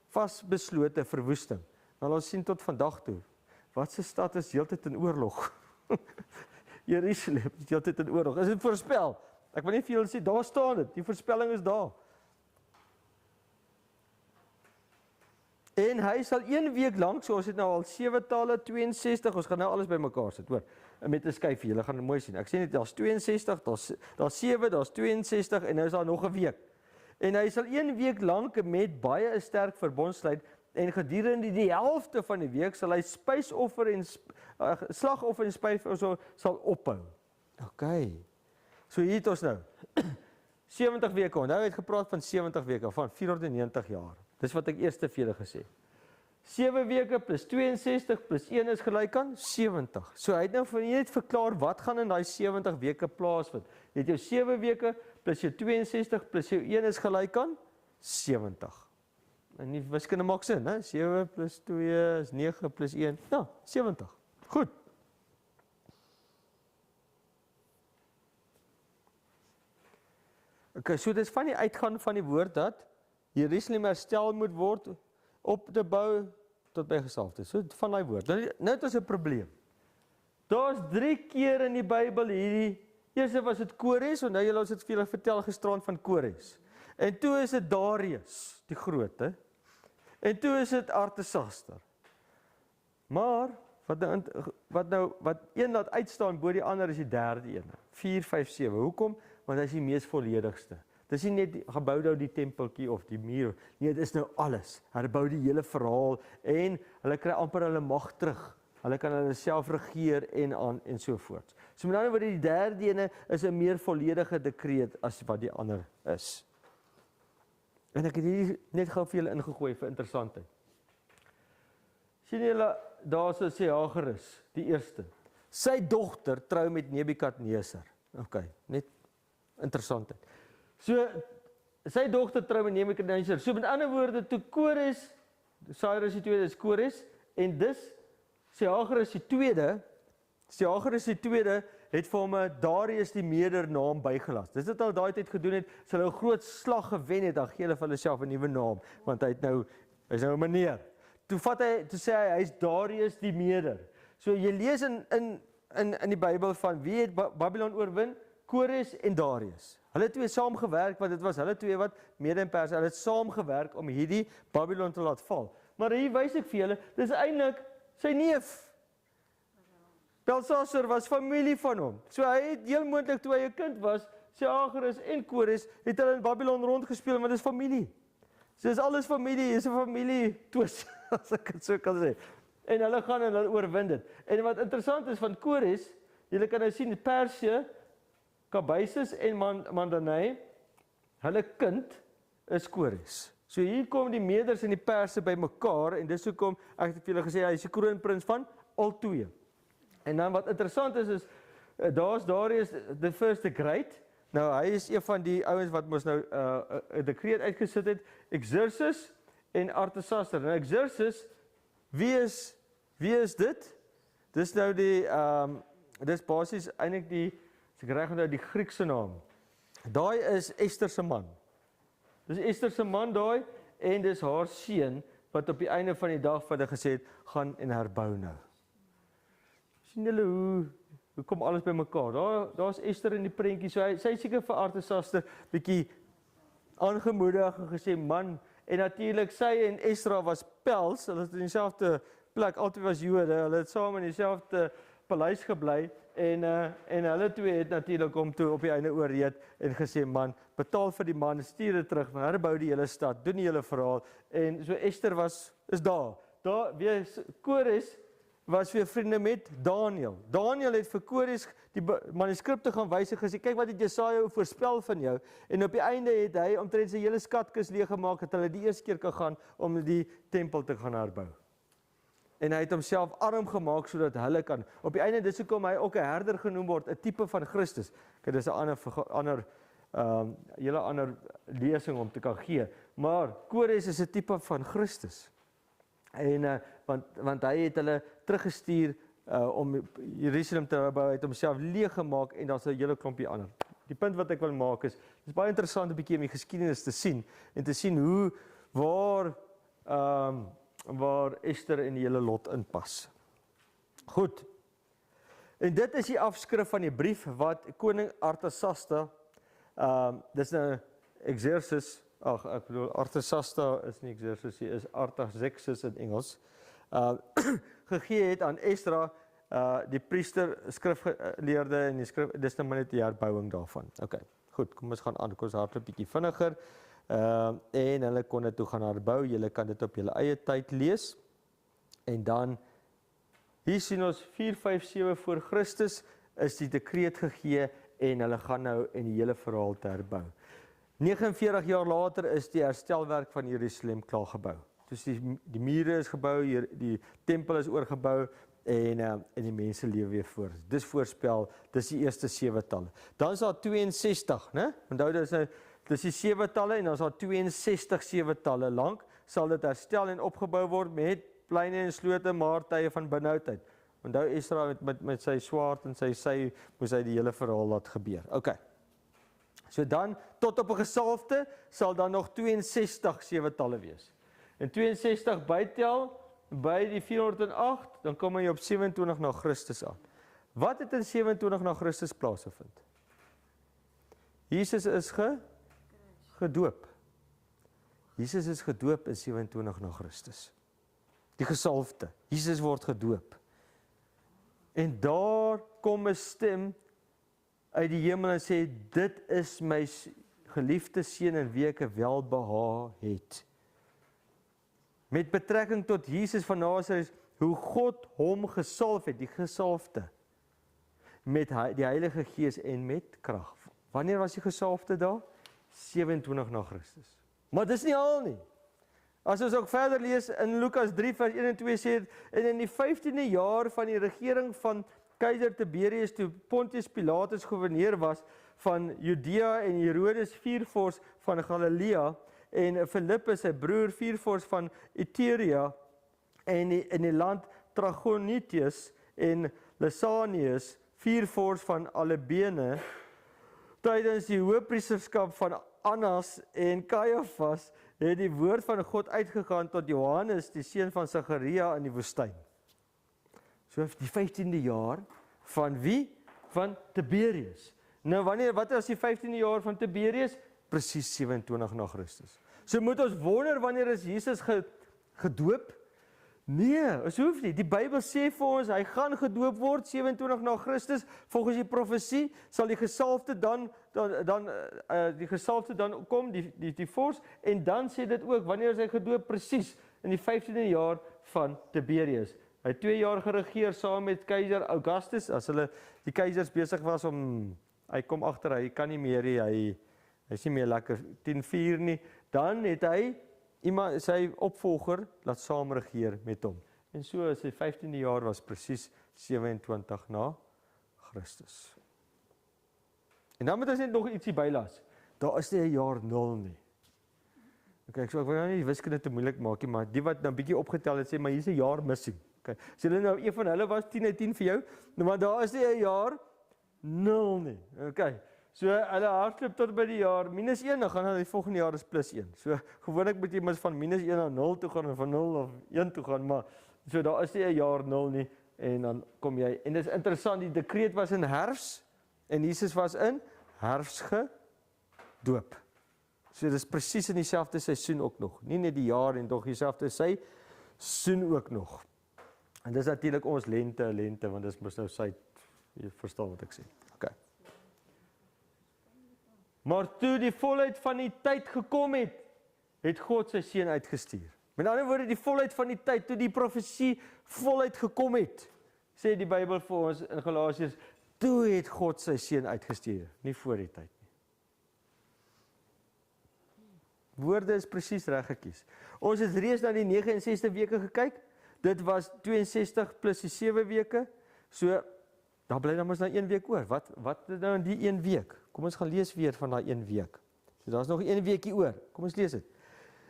vasbeslote verwoesting. Nou ons sien tot vandag toe. Wat se stad is heeltyd in oorlog? Jerusalem is heeltyd in oorlog. Is dit voorspel? Ek wil nie vir julle sê, daar staan dit. Die voorspelling is daar. En hy sal 1 week lank, so ons het nou al 7-talle, 62, ons gaan nou alles bymekaar sit, hoor, met 'n skyfie, julle gaan dit mooi sien. Ek sê net, daar's 62, daar's 7, daar's 62, en nou is daar nog 'n week. En hy sal 1 week lank met baie 'n sterk verbond sluit, en gedurende die helfte van die week sal hy spysoffer en slagoffer en spysoffer sal ophou. OK. So hier het ons nou 70 weke, onthou het gepraat van 70 weke, van 490 jaar. Dis wat ek eers vir julle gesê. 7 weke plus 62 plus 1 is gelyk aan 70. So hy het nou vir net verklaar wat gaan in daai 70 weke plaasvind. Jy het jou 7 weke plus jou 62 plus jou 1 is gelyk aan 70. En die wiskunde maak sin, hè? 7 plus 2 is 9 plus 1. Ja, 70. Goed. Okay, so dit is van die uitgaan van die woord dat Jerusalem herstel moet word, op te bou tot by gesalfde. So van daai woord. Nou het ons 'n probleem. Daar's 3 keer in die Bybel hierdie. Eerste was dit Kores, en nou julle ons het vir julle vertel gisterand van Kores. En toe is dit Darius, die Grote. En toe is dit Artasasta. Maar wat een laat uitstaan bo die ander is die derde een. 4, 5, 7. Hoekom? Want hy is die mees volledigste. Dis nie net gebou nou die tempeltjie of die muur. Nee, dit is nou alles. Herbou die hele verhaal en hulle kry amper hulle mag terug. Hulle kan hulle self regeer en so voort. So met ander woorde, die derde ene is 'n meer volledige dekreet as wat die ander is. En ek het hier net gou vir julle ingegooi vir interessantheid. Sien julle, daar so sê Jagerus, die eerste. Sy dogter trou met Nebukadnesar. Okay, net interessantheid. So sy dogter trou met Nebukadnesar. So met ander woorde, toe Kores, Cyrus die tweede is Kores, en dis Jagerus die tweede het vir hom 'n Darius die Meder naam bygelas. Dis wat hulle daai tyd gedoen het, as hulle 'n groot slag gewen het, dan gee hulle vir hulle self 'n nuwe naam, want hy's nou 'n meneer. Toe sê hy's Darius die Meder. So jy lees in die Bybel van wie het Babylon oorwin? Kores en Darius. Hulle twee saamgewerk, want dit was hulle twee wat Mede en Perse, hulle het saamgewerk om hierdie Babylon te laat val. Maar hier wys ek vir julle, dis eintlik sy neef. Belsasar was familie van hom. So hy het heel moontlik toe hy 'n kind was, Jagerus en Kores het hulle in Babylon rondgespeel, maar dis familie. So dis alles familie, is 'n familie twis, as ek dit so kan sê. En hulle gaan en hulle oorwin dit. En wat interessant is van Kores, julle kan nou sien Perse, Kabyses en Mandanai, hulle kind is Kores. So hier kom die Meders en die Perse by mekaar en dis hoekom ek het vir julle gesê hy is die kroonprins van al twee. En dan wat interessant is daar's Darius the First the Great. Nou hy is een van die ouens wat mos nou 'n dekreet uitgesit het, Xerxes en Artasasta. Nou Xerxes, wie is dit? Dis nou die dis basies eintlik die, as ek reg onthou, die Griekse naam. Daai is Ester se man. Dis Ester se man daai en dis haar seun wat op die einde van die dag vir hulle gesê het, gaan en herbou nou. Sien julle hoe kom alles by mekaar? Daar's Ester in die prentjie. So sy seker vir Artasasta bietjie aangemoedig en gesê man, en natuurlik sy en Esra was pels, hulle het in dieselfde plek, albei was Jode, hulle het saam in dieselfde paleis gebly en hulle twee het natuurlik hom toe op die einde oorreed en gesê man, betaal vir die man, stuur dit terug, herbou die hele stad, doen die hele verhaal. En so Ester is daar. Daar weer Kores was weer vriende met Daniel. Daniel het vir Kores die manuskripte gaan wys en gesê, kyk wat het Jesaja voorspel van jou. En op die einde het hy omtrent sy hele skatkis leeggemaak, dat hulle die eerste keer kan gaan om die tempel te gaan herbou. En hy het homself arm gemaak sodat hulle kan. Op die einde dis hoekom hy ook 'n herder genoem word, 'n tipe van Christus. Kyk, dis 'n hele ander lesing om te kan gee. Maar Kores is 'n tipe van Christus. En want hy het hulle teruggestuur om Jerusalem te herbou, hy het homself leeg gemaak en daar's 'n hele klompie ander. Die punt wat ek wil maak is, dis baie interessant 'n bietjie om die geskiedenis te sien en te sien hoe waar Ester in die hele lot inpas. Goed. En dit is die afskrif van die brief wat koning Artasasta, dis nou Xerxes, ek bedoel Artasasta is nie Xerxes, hy is Artaxerxes in Engels, gegee het aan Esdra, die priester, skrifgeleerde en die dis nou maar net die herbouing daarvan. Okay, goed, kom ons gaan aan, kom ons hardloop 'n bietjie vinniger. En hulle kon dit toe gaan herbou, julle kan dit op julle eie tyd lees. En dan, hier sien ons 457 voor Christus is die dekreet gegee en hulle gaan nou in die hele verhaal te herbou. 49 jaar later is die herstelwerk van Jerusalem klaar gebou. Dus die mure is gebou, die tempel is oorgebou en die mense leef weer voort. Dis voorspel, dis die eerste 7 talle. Dan is daar 62, né? Onthou dis die 7 talle en dan is daar 62 7 talle lank, sal dit herstel en opgebou word met pleine en slote, maar tye van benoudheid. Onthou Esra met sy swaard en sy moes hy die hele verhaal laat gebeur. Okay. So dan, tot op 'n gesalfte, sal dan nog 62 7 talle wees. En 62 bytel, by die 408, dan kom jy op 27 na Christus aan. Wat het in 27 na Christus plaasgevind? Jesus is gedoop. Jesus is gedoop in 27 na Christus. Die gesalfte. Jesus word gedoop. En daar kom 'n stem uit die hemel en sê, dit is my geliefde seun in wie ek welbehae het. Met betrekking tot Jesus van Nasaret, hoe God hom gesalf het, die gesalfde, met die Heilige Gees en met krag. Wanneer was die gesalfde daar? 27 na Christus. Maar dis nie al nie. As ons ook verder lees in Lukas 3 vers 1 en 2 sê, en in die 15de jaar van die regering van keiser Tiberius, toe Pontius Pilatus gouverneur was van Judea en Herodes viervors van Galilea, en Philippus, sy broer, viervors van Iturea, en in die land Trachonitis en Lysanias, viervors van Alabene, tydens die hoofpriesterskap van Annas en Caiaphas, het die woord van God uitgegaan tot Johannes, die seun van Sagaria in die woestyn. So die 15de jaar van wie? Van Tiberius. Nou wat was die 15de jaar van Tiberius? Presies 27 na Christus. So moet ons wonder wanneer is Jesus gedoop? Nee, ons hoef nie. Die Bybel sê vir ons, hy gaan gedoop word 27 na Christus. Volgens die profesie sal die gesalfde dan kom, die vors, en dan sê dit ook, wanneer is hy gedoop? Presies in die 15de jaar van Tiberius. Hy het 2 jaar geregeer saam met keiser Augustus, as die keisers besig was om, hy kom agter, hy kan nie meer, hy is nie meer lekker 10-4 nie, dan het hy sy opvolger laat saam regeer met hom. En so sy 15de jaar was presies 27 na Christus. En dan moet ons net nog ietsie bylas. Daar is nie 'n jaar 0 nie. Okay, so ek wil nou nie die wiskunde te moeilik maak nie, maar die wat nou bietjie opgetel het sê, maar hier's 'n jaar missing. Okay. As julle nou een van hulle was 10/10 vir jou, nou maar daar is nie 'n jaar 0 nie. Okay. So hulle hardloop tot by die jaar -1, dan gaan hulle die volgende jaar is +1. So gewoonlik moet jy mens van -1 na 0 toe gaan en van 0 na 1 toe gaan, maar so daar is nie 'n jaar 0 nie en dan kom jy. En dit is interessant, die dekreet was in herfs en Jesus was in herfs gedoop. So dis presies in dieselfde seisoen ook nog. Nie net die jaar en tog dieselfde seisoen ook nog. En dis natuurlik ons lente, want dis mos nou jy verstaan wat ek sê. Okay. Maar toe die volheid van die tyd gekom het God sy seun uitgestuur. Met ander woorde, die volheid van die tyd, toe die profesie voluit gekom het, sê die Bybel vir ons in Galasiërs, toe het God sy seun uitgestuur, nie voor die tyd nie. Woorde is presies reg gekies. Ons het reeds na die 69 weke gekyk, dit was 62 plus die 7 weke, so daar bly dan mos nou 1 week oor. Wat is nou in die 1 week? Kom ons gaan lees weer van daai 1 week. So daar's nog 1 weekie oor. Kom ons lees dit.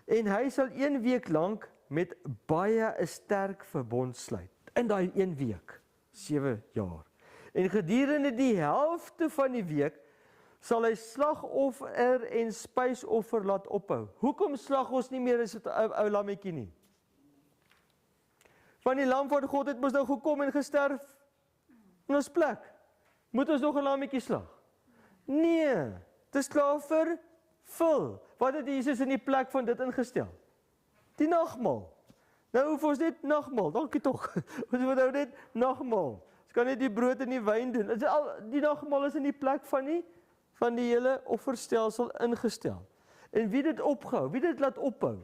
En hy sal 1 week lank met baie 'n sterk verbond sluit. In daai 1 week, 7 jaar. En gedurende die helfte van die week sal hy slagoffer en spysoffer laat ophou. Hoekom slag ons nie meer as 'n ou lammetjie nie? Van die lam van God het mos nou gekom en gesterf in ons plek. Moet ons nog 'n lammetjie slag? Nee, dit is klaar vervul. Wat het Jesus in die plek van dit ingestel? Die nagmaal. Nou hoef ons net nagmaal, dankie tog. Ons moet nou net nagmaal. Ons kan net die brood en die wyn doen. Die nagmaal is in die plek van die hele offerstelsel ingestel. En wie dit opgehou? Wie dit laat ophou?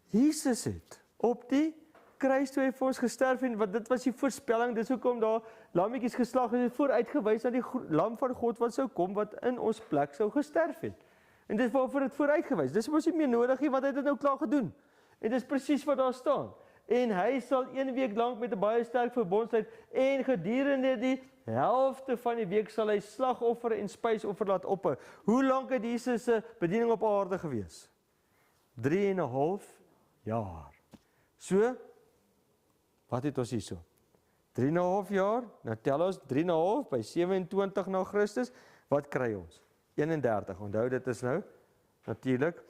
Jesus het op die kruis toe hy vir ons gesterf en wat dit was die voorspelling, dis hoekom daar lammetjies geslag is, vooruitgewys dat die lam van God wat sou kom, wat in ons plek sou gesterf het. En dis waarvoor dit vooruitgewys. Dis mos nie meer nodig nie, want hy het dit nou klaar gedoen. En dis presies wat daar staan. En hy sal 1 week lank met 'n baie sterk verbondsheid en gedurende die helfte van die week sal hy slagoffer en spysoffer laat ophou. Hoe lank het Jesus se bediening op aarde gewees? 3,5 jaar. So, wat het ons hierso? 3,5 jaar, nou tel ons 3,5 by 27 na Christus, wat kry ons? 31, onthou dit is nou natuurlik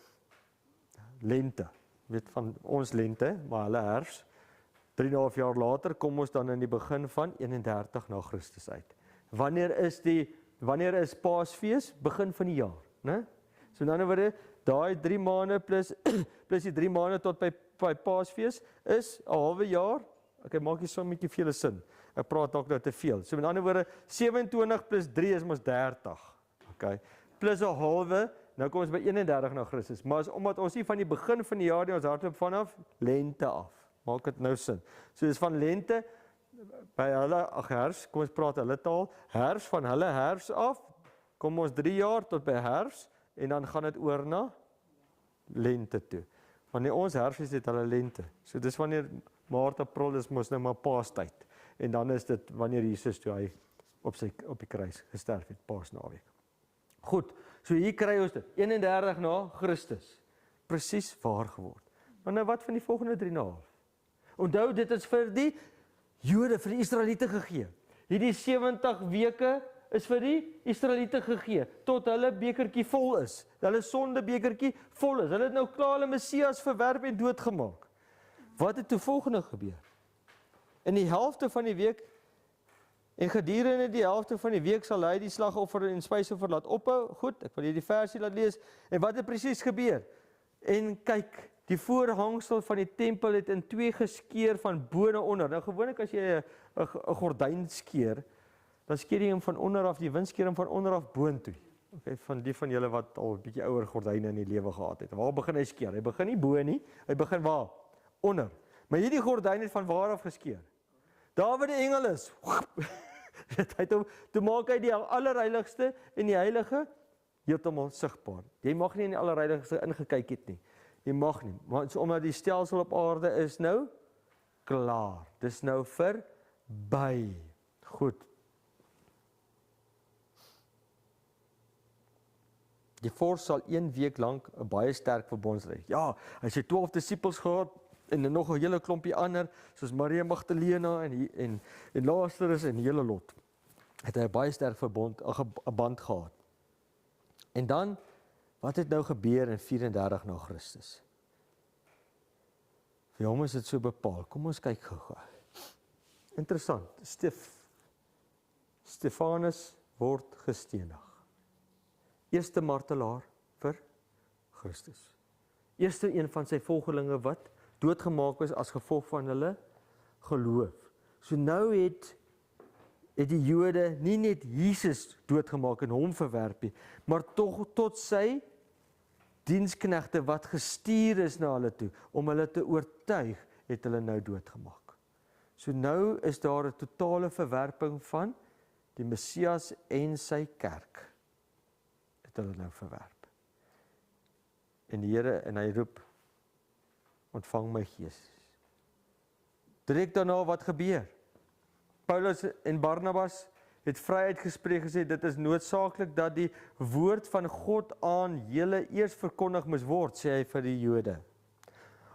lente, weet van ons lente, maar hulle herfs. 3,5 jaar later kom ons dan in die begin van 31 na Christus uit. Wanneer is Paasfees? Begin van die jaar, né? So in ander woorde, daai 3 maande plus die 3 maande tot by Paasfees is 'n halwe jaar. Okay, maak nie so 'n bietjie veel sin. Ek praat dalk nou te veel. So met ander woorde, 27 plus 3 is mos 30. Okay. Plus 'n halwe, nou kom ons by 31 na Christus. Maar omdat ons nie van die begin van die jaar nie, ons hardloop vanaf lente af. Maak dit nou sin. So dis van lente by hulle herfs, kom ons praat hulle taal, herfs van hulle herfs af, kom ons 3 jaar tot by herfs en dan gaan dit oor na lente toe. Wanneer ons herfs het hulle lente. So dis wanneer Maart, April is mos nou maar Paastyd. En dan is dit wanneer Jesus toe hy op die kruis gesterf het, Paasnaweek. Goed, so hier kry ons dit, 31 na Christus. Presies waar geword. Maar nou wat van die volgende 3,5? Onthou, dit is vir die Jode, vir die Israeliete gegee. Hierdie 70 weke is vir die Israeliete gegee, tot hulle bekertjie vol is. Hulle sondebekertjie vol is. Hulle het nou klaar hulle Messias verwerp en doodgemaak. Wat het toe volgende gebeur? In die helfte van die week, en gedurende die helfte van die week sal hy die slagoffer en spysoffer laat ophou. Goed, ek wil hier die versie laat lees. En wat het presies gebeur? En kyk, die voorhangsel van die tempel het in 2 geskeur van bo na onder. Nou gewoonlik as jy 'n gordyn skeer, dan skeer jy hom van onder af, die wind skeer hom van onder af boontoe. Okay, van die van julle wat al 'n bietjie ouer gordyne in die lewe gehad het. Waar begin hy skeer? Hy begin nie bo nie, hy begin waar? Onder. Maar hierdie gordyn het van waar af geskeur? Daar waar die engel is. Toe maak hy die allerheiligste en die heilige heeltemal sigbaar. Jy mag nie in die allerheiligste ingekyk het nie. Jy mag nie, maar omdat die stelsel op aarde is nou klaar. Dis nou verby. Goed. Die vors sal 1 week lank 'n baie sterk verbondsreg. Ja, hy het 12 disippels gehad en nog 'n hele klompie ander, soos Maria Magdalena en Lazarus en die hele lot. Het hy 'n baie sterk verbond, 'n band gehad. En dan, wat het nou gebeur in 34 na Christus? Vir hom is dit so bepaal. Kom ons kyk gou-gou. Interessant. Stefanus word gestenig. Eerste martelaar vir Christus. Eerste een van sy volgelinge wat doodgemaak is as gevolg van hulle geloof. So nou het die Jode nie net Jesus doodgemaak en hom verwerp nie, maar tog tot sy diensknegte wat gestuur is na hulle toe, om hulle te oortuig, het hulle nou doodgemaak. So nou is daar 'n totale verwerping van die Messias en sy kerk. Het hulle nou verwerp. En die Here, en hy roep, ontvang my gees. Direk daarna wat gebeur? Paulus en Barnabas het vryheid gespreek gesê, dit is noodsaaklik dat die woord van God aan julle eers verkondig moes word, sê hy vir die Jode.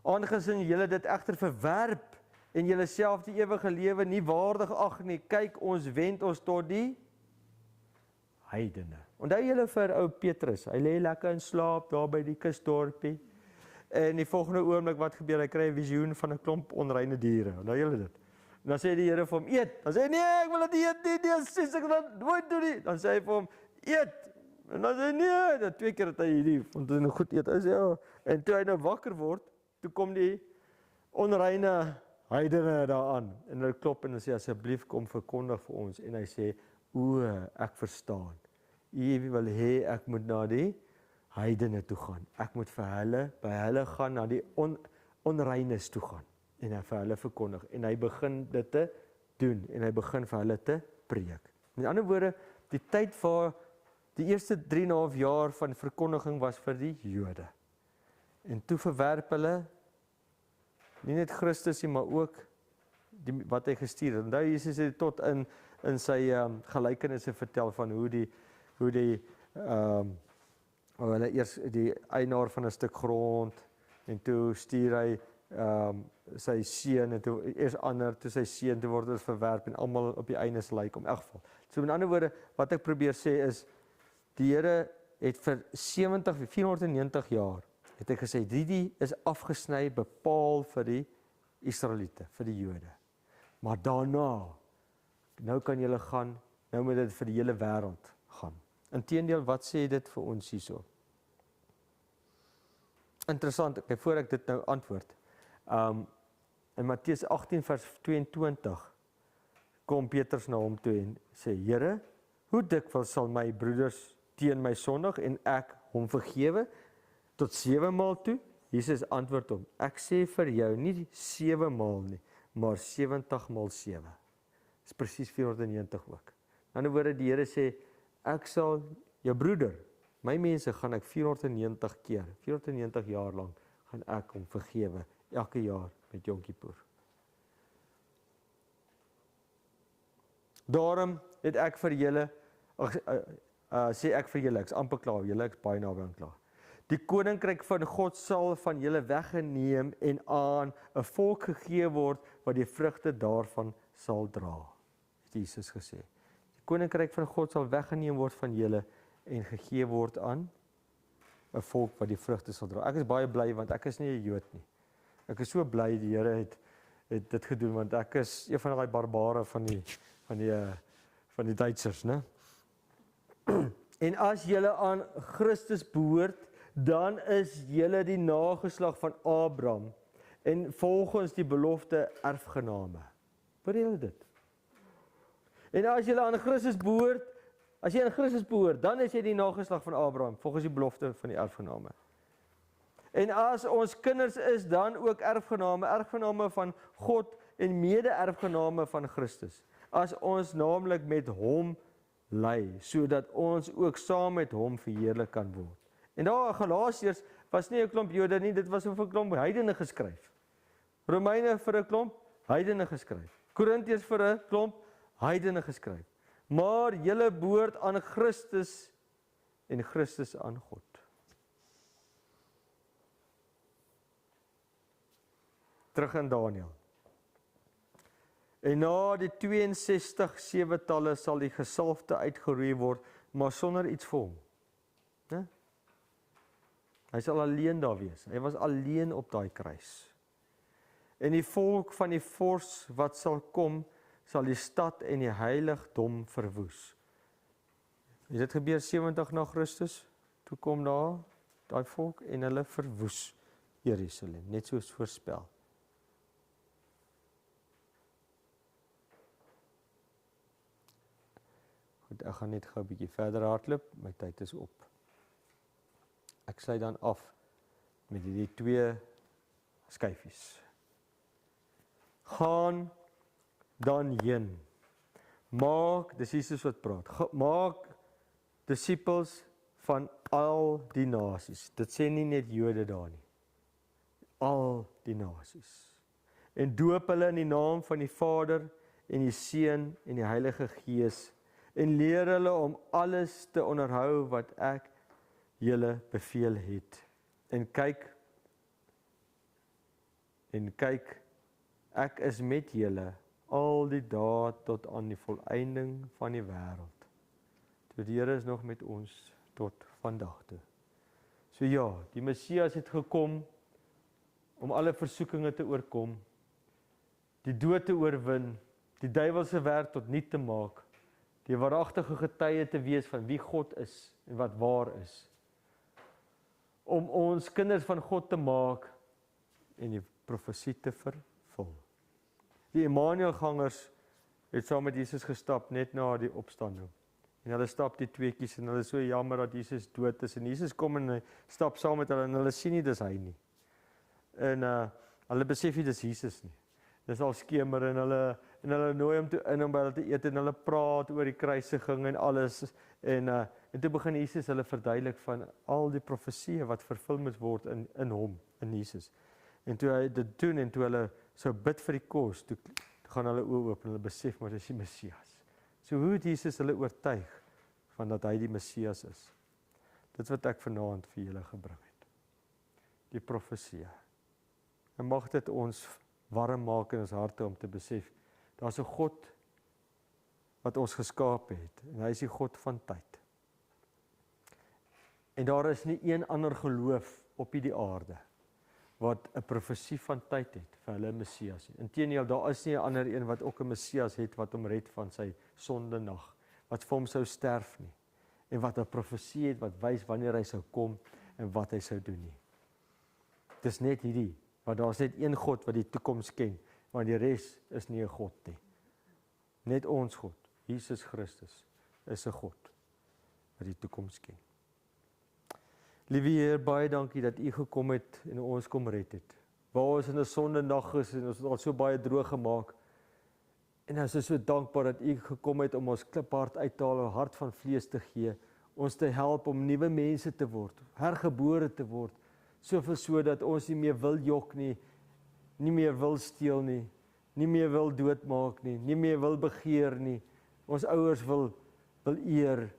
Aangesien julle dit egter verwerp en julle self die ewige lewe nie waardig ag nie, kyk ons wend ons tot die heidene. Onthou julle vir ou Petrus, hy lê lekker in slaap daar by die kusdorpie. En die volgende oomblik wat gebeur, hy kry 'n visioen van 'n klomp onreine diere. Onthou julle dit? En dan sê die Here vir hom, eet. Dan sê hy, nee, ek wil dit eet nie, nee, sê ek dan nooit doen nie. Dan sê hy vir hom, eet. En dan sê hy, nee, dan 2 keer het hy hierdie, want hy nou goed eet. Hy sê, ja. En toe hy nou wakker word, toe kom die onreine heidene daaraan. En hulle klop en sê, asseblief kom verkondig vir ons. En hy sê, o, ek verstaan. U wil hê ek moet na die heidene toe gaan. Ek moet vir hulle, by hulle gaan, na die onreines toe gaan. En hy vir hulle verkondig. En hy begin dit te doen. En hy begin vir hulle te preek. Met ander woorde, die tyd waar Die eerste 3,5 jaar van verkondiging was vir die Jode. En toe verwerp hulle nie net Christus nie, maar ook wat hy gestuur het. Onthou Jesus het tot in sy gelykenisse vertel van hoe die hulle eers die eienaar van 'n stuk grond en toe stuur hy sy seun en toe eers ander, toe sy seun, toe word dit verwerp en almal op die einde sal hy kom. In elk geval. So met ander woorde, wat ek probeer sê is die Here het vir 490 jaar het hy gesê die is afgesny, bepaal vir die Israeliete, vir die Jode. Maar daarna, nou kan julle gaan, nou moet dit vir die hele wêreld gaan. Inteendeel, wat sê dit vir ons hierso? Interessant, okay, voor ek dit nou antwoord. In Matteus 18 vers 22 kom Petrus na hom toe en sê, Here, hoe dikwels sal my broeders teen my sondig en ek hom vergewe? Tot 7 maal toe? Jesus antwoord hom, ek sê vir jou, nie 7 maal nie, maar 70 maal 7. Dis presies 490 ook. In ander woorde, die Here sê, ek sal jou broeder, my mense gaan ek 490 keer, 490 jaar lang, gaan ek hom vergewe, elke jaar met Yom Kippur. Daarom het ek vir julle, sê ek vir julle, ek's amper klaar, julle ek's baie naby aan klaar. Die koninkryk van God sal van julle weggeneem en aan 'n volk gegee word wat die vrugte daarvan sal dra. Het Jesus gesê. Die koninkryk van God sal weggeneem word van julle en gegee word aan 'n volk wat die vrugte sal dra. Ek is baie bly want ek is nie 'n Jood nie. Ek is so bly die Here het dit gedoen want ek is een van daai barbare van die Duitsers, né? En as julle aan Christus behoort, dan is julle die nageslag van Abraham en volgens die belofte erfgename. Hoor julle dit? En as julle aan Christus behoort, as jy aan Christus behoort, dan is jy die nageslag van Abraham volgens die belofte van die erfgename. En as ons kinders is, dan ook erfgename van God en mede-erfgename van Christus. As ons naamlik met hom ly, sodat ons ook saam met hom verheerlik kan word. En daar Galasiërs was nie 'n klomp Jode nie, dit was vir 'n klomp heidene geskryf. Romeine vir 'n klomp heidene geskryf. Korintiërs vir 'n klomp heidene geskryf. Maar julle behoort aan Christus en Christus aan God. Terug in Daniël. En na die 62 sewetalle sal die gesalfde uitgeroei word, maar sonder iets vir hom. Ne? Hy sal alleen daar wees. Hy was alleen op daai kruis. En die volk van die vors wat sal kom, sal die stad en die heiligdom verwoes. Het dit gebeur 70 na Christus? Toe kom daar daai volk en hulle verwoes Jerusalem, net soos voorspel. Goed, ek gaan net gou 'n bietjie verder hardloop, my tyd is op. Ek sluit dan af met hierdie 2 skyfies. Gaan dan heen. Maak, dis Jesus wat praat. Maak disippels van al die nasies. Dit sê nie net Jode daar nie. Al die nasies. En doop hulle in die naam van die Vader en die Seun en die Heilige Gees en leer hulle om alles te onderhou wat ek julle beveel het. En kyk, ek is met julle al die dae tot aan die volëinding van die wêreld. So die Here is nog met ons tot vandag toe. So ja, die Messias het gekom om alle versoekinge te oorkom, die dood te oorwin, die duiwelse werk tot niet te maak, die waaragtige getuie te wees van wie God is en wat waar is, om ons kinders van God te maak en die profesie te vervul. Die Emmanuelgangers het saam met Jesus gestap net na die opstanding. En hulle stap die tweeetjies en hulle is so jammer dat Jesus dood is. En Jesus kom en hy stap saam met hulle en hulle sien nie dis hy nie. En hulle besef nie dis Jesus nie. Dis al skemer en en hulle nooi hom toe in om by hulle te eet en hulle praat oor die kruisiging en alles en toe begin Jesus hulle verduidelik van al die profesieë wat vervul moet word in hom, in Jesus. En toe hy dit doen en toe hulle sou bid vir die kos, toe gaan hulle oë oop en hulle besef maar dis die Messias. So hoe het Jesus hulle oortuig van dat hy die Messias is? Dit wat ek vanaand vir julle gebring het. Die profesieë. En mag dit ons warm maak in ons harte om te besef, daar's 'n God wat ons geskaap het en hy is die God van tyd. En daar is nie een ander geloof op hierdie aarde wat 'n profesie van tyd het vir hulle Messias. Inteendeel, daar is nie 'n ander een wat ook 'n Messias het wat hom red van sy sondenag, wat vir hom sou sterf nie, en wat 'n profesie het wat wys wanneer hy sou kom en wat hy sou doen nie. Dis net hierdie, want daar's net een God wat die toekoms ken, want die res is nie 'n God nie. Net ons God, Jesus Christus, is 'n God wat die toekoms ken. Liewe Heer, baie dankie dat U gekom het en ons kom red het. Waar ons in 'n sondenag is en ons het al so baie droog gemaak. En ons is so dankbaar dat U gekom het om ons kliphart uit te haal, 'n hart van vlees te gee, ons te help om nuwe mense te word, hergebore te word, soveel so dat ons nie meer wil jok nie, nie meer wil steel nie, nie meer wil doodmaak nie, nie meer wil begeer nie. Ons ouers wil eer.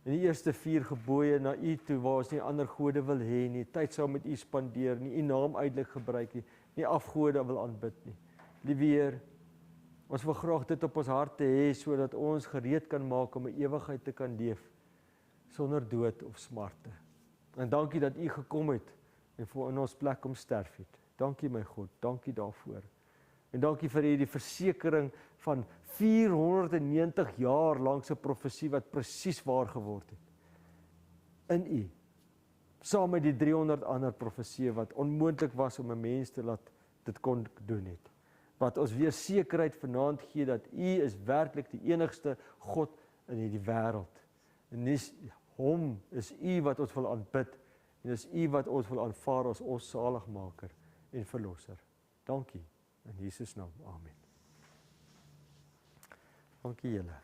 En die eerste 4 gebooie na U toe waar ons nie ander gode wil hê nie, tyd saam met U spandeer nie, U naam uitelik gebruik nie, nie afgode wil aanbid nie. Liewe Heer, ons wil graag dit op ons harte hê sodat ons gereed kan maak om 'n ewigheid te kan leef sonder dood of smarte. En dankie dat U gekom het en vir in ons plek om sterf het. Dankie my God, dankie daarvoor. En dankie vir hierdie versekering van 490 jaar lank se profesie wat presies waar geword het. In U. Saam met die 300 ander profesieë wat onmoontlik was om 'n mens te laat dit kon doen het. Wat ons weer sekerheid vanaand gee dat U is werklik die enigste God in hierdie wêreld. En dis hom is U wat ons wil aanbid en dis U wat ons wil aanvaar as ons saligmaker en verlosser. Dankie. In Jesus naam, amen. Dankie julle.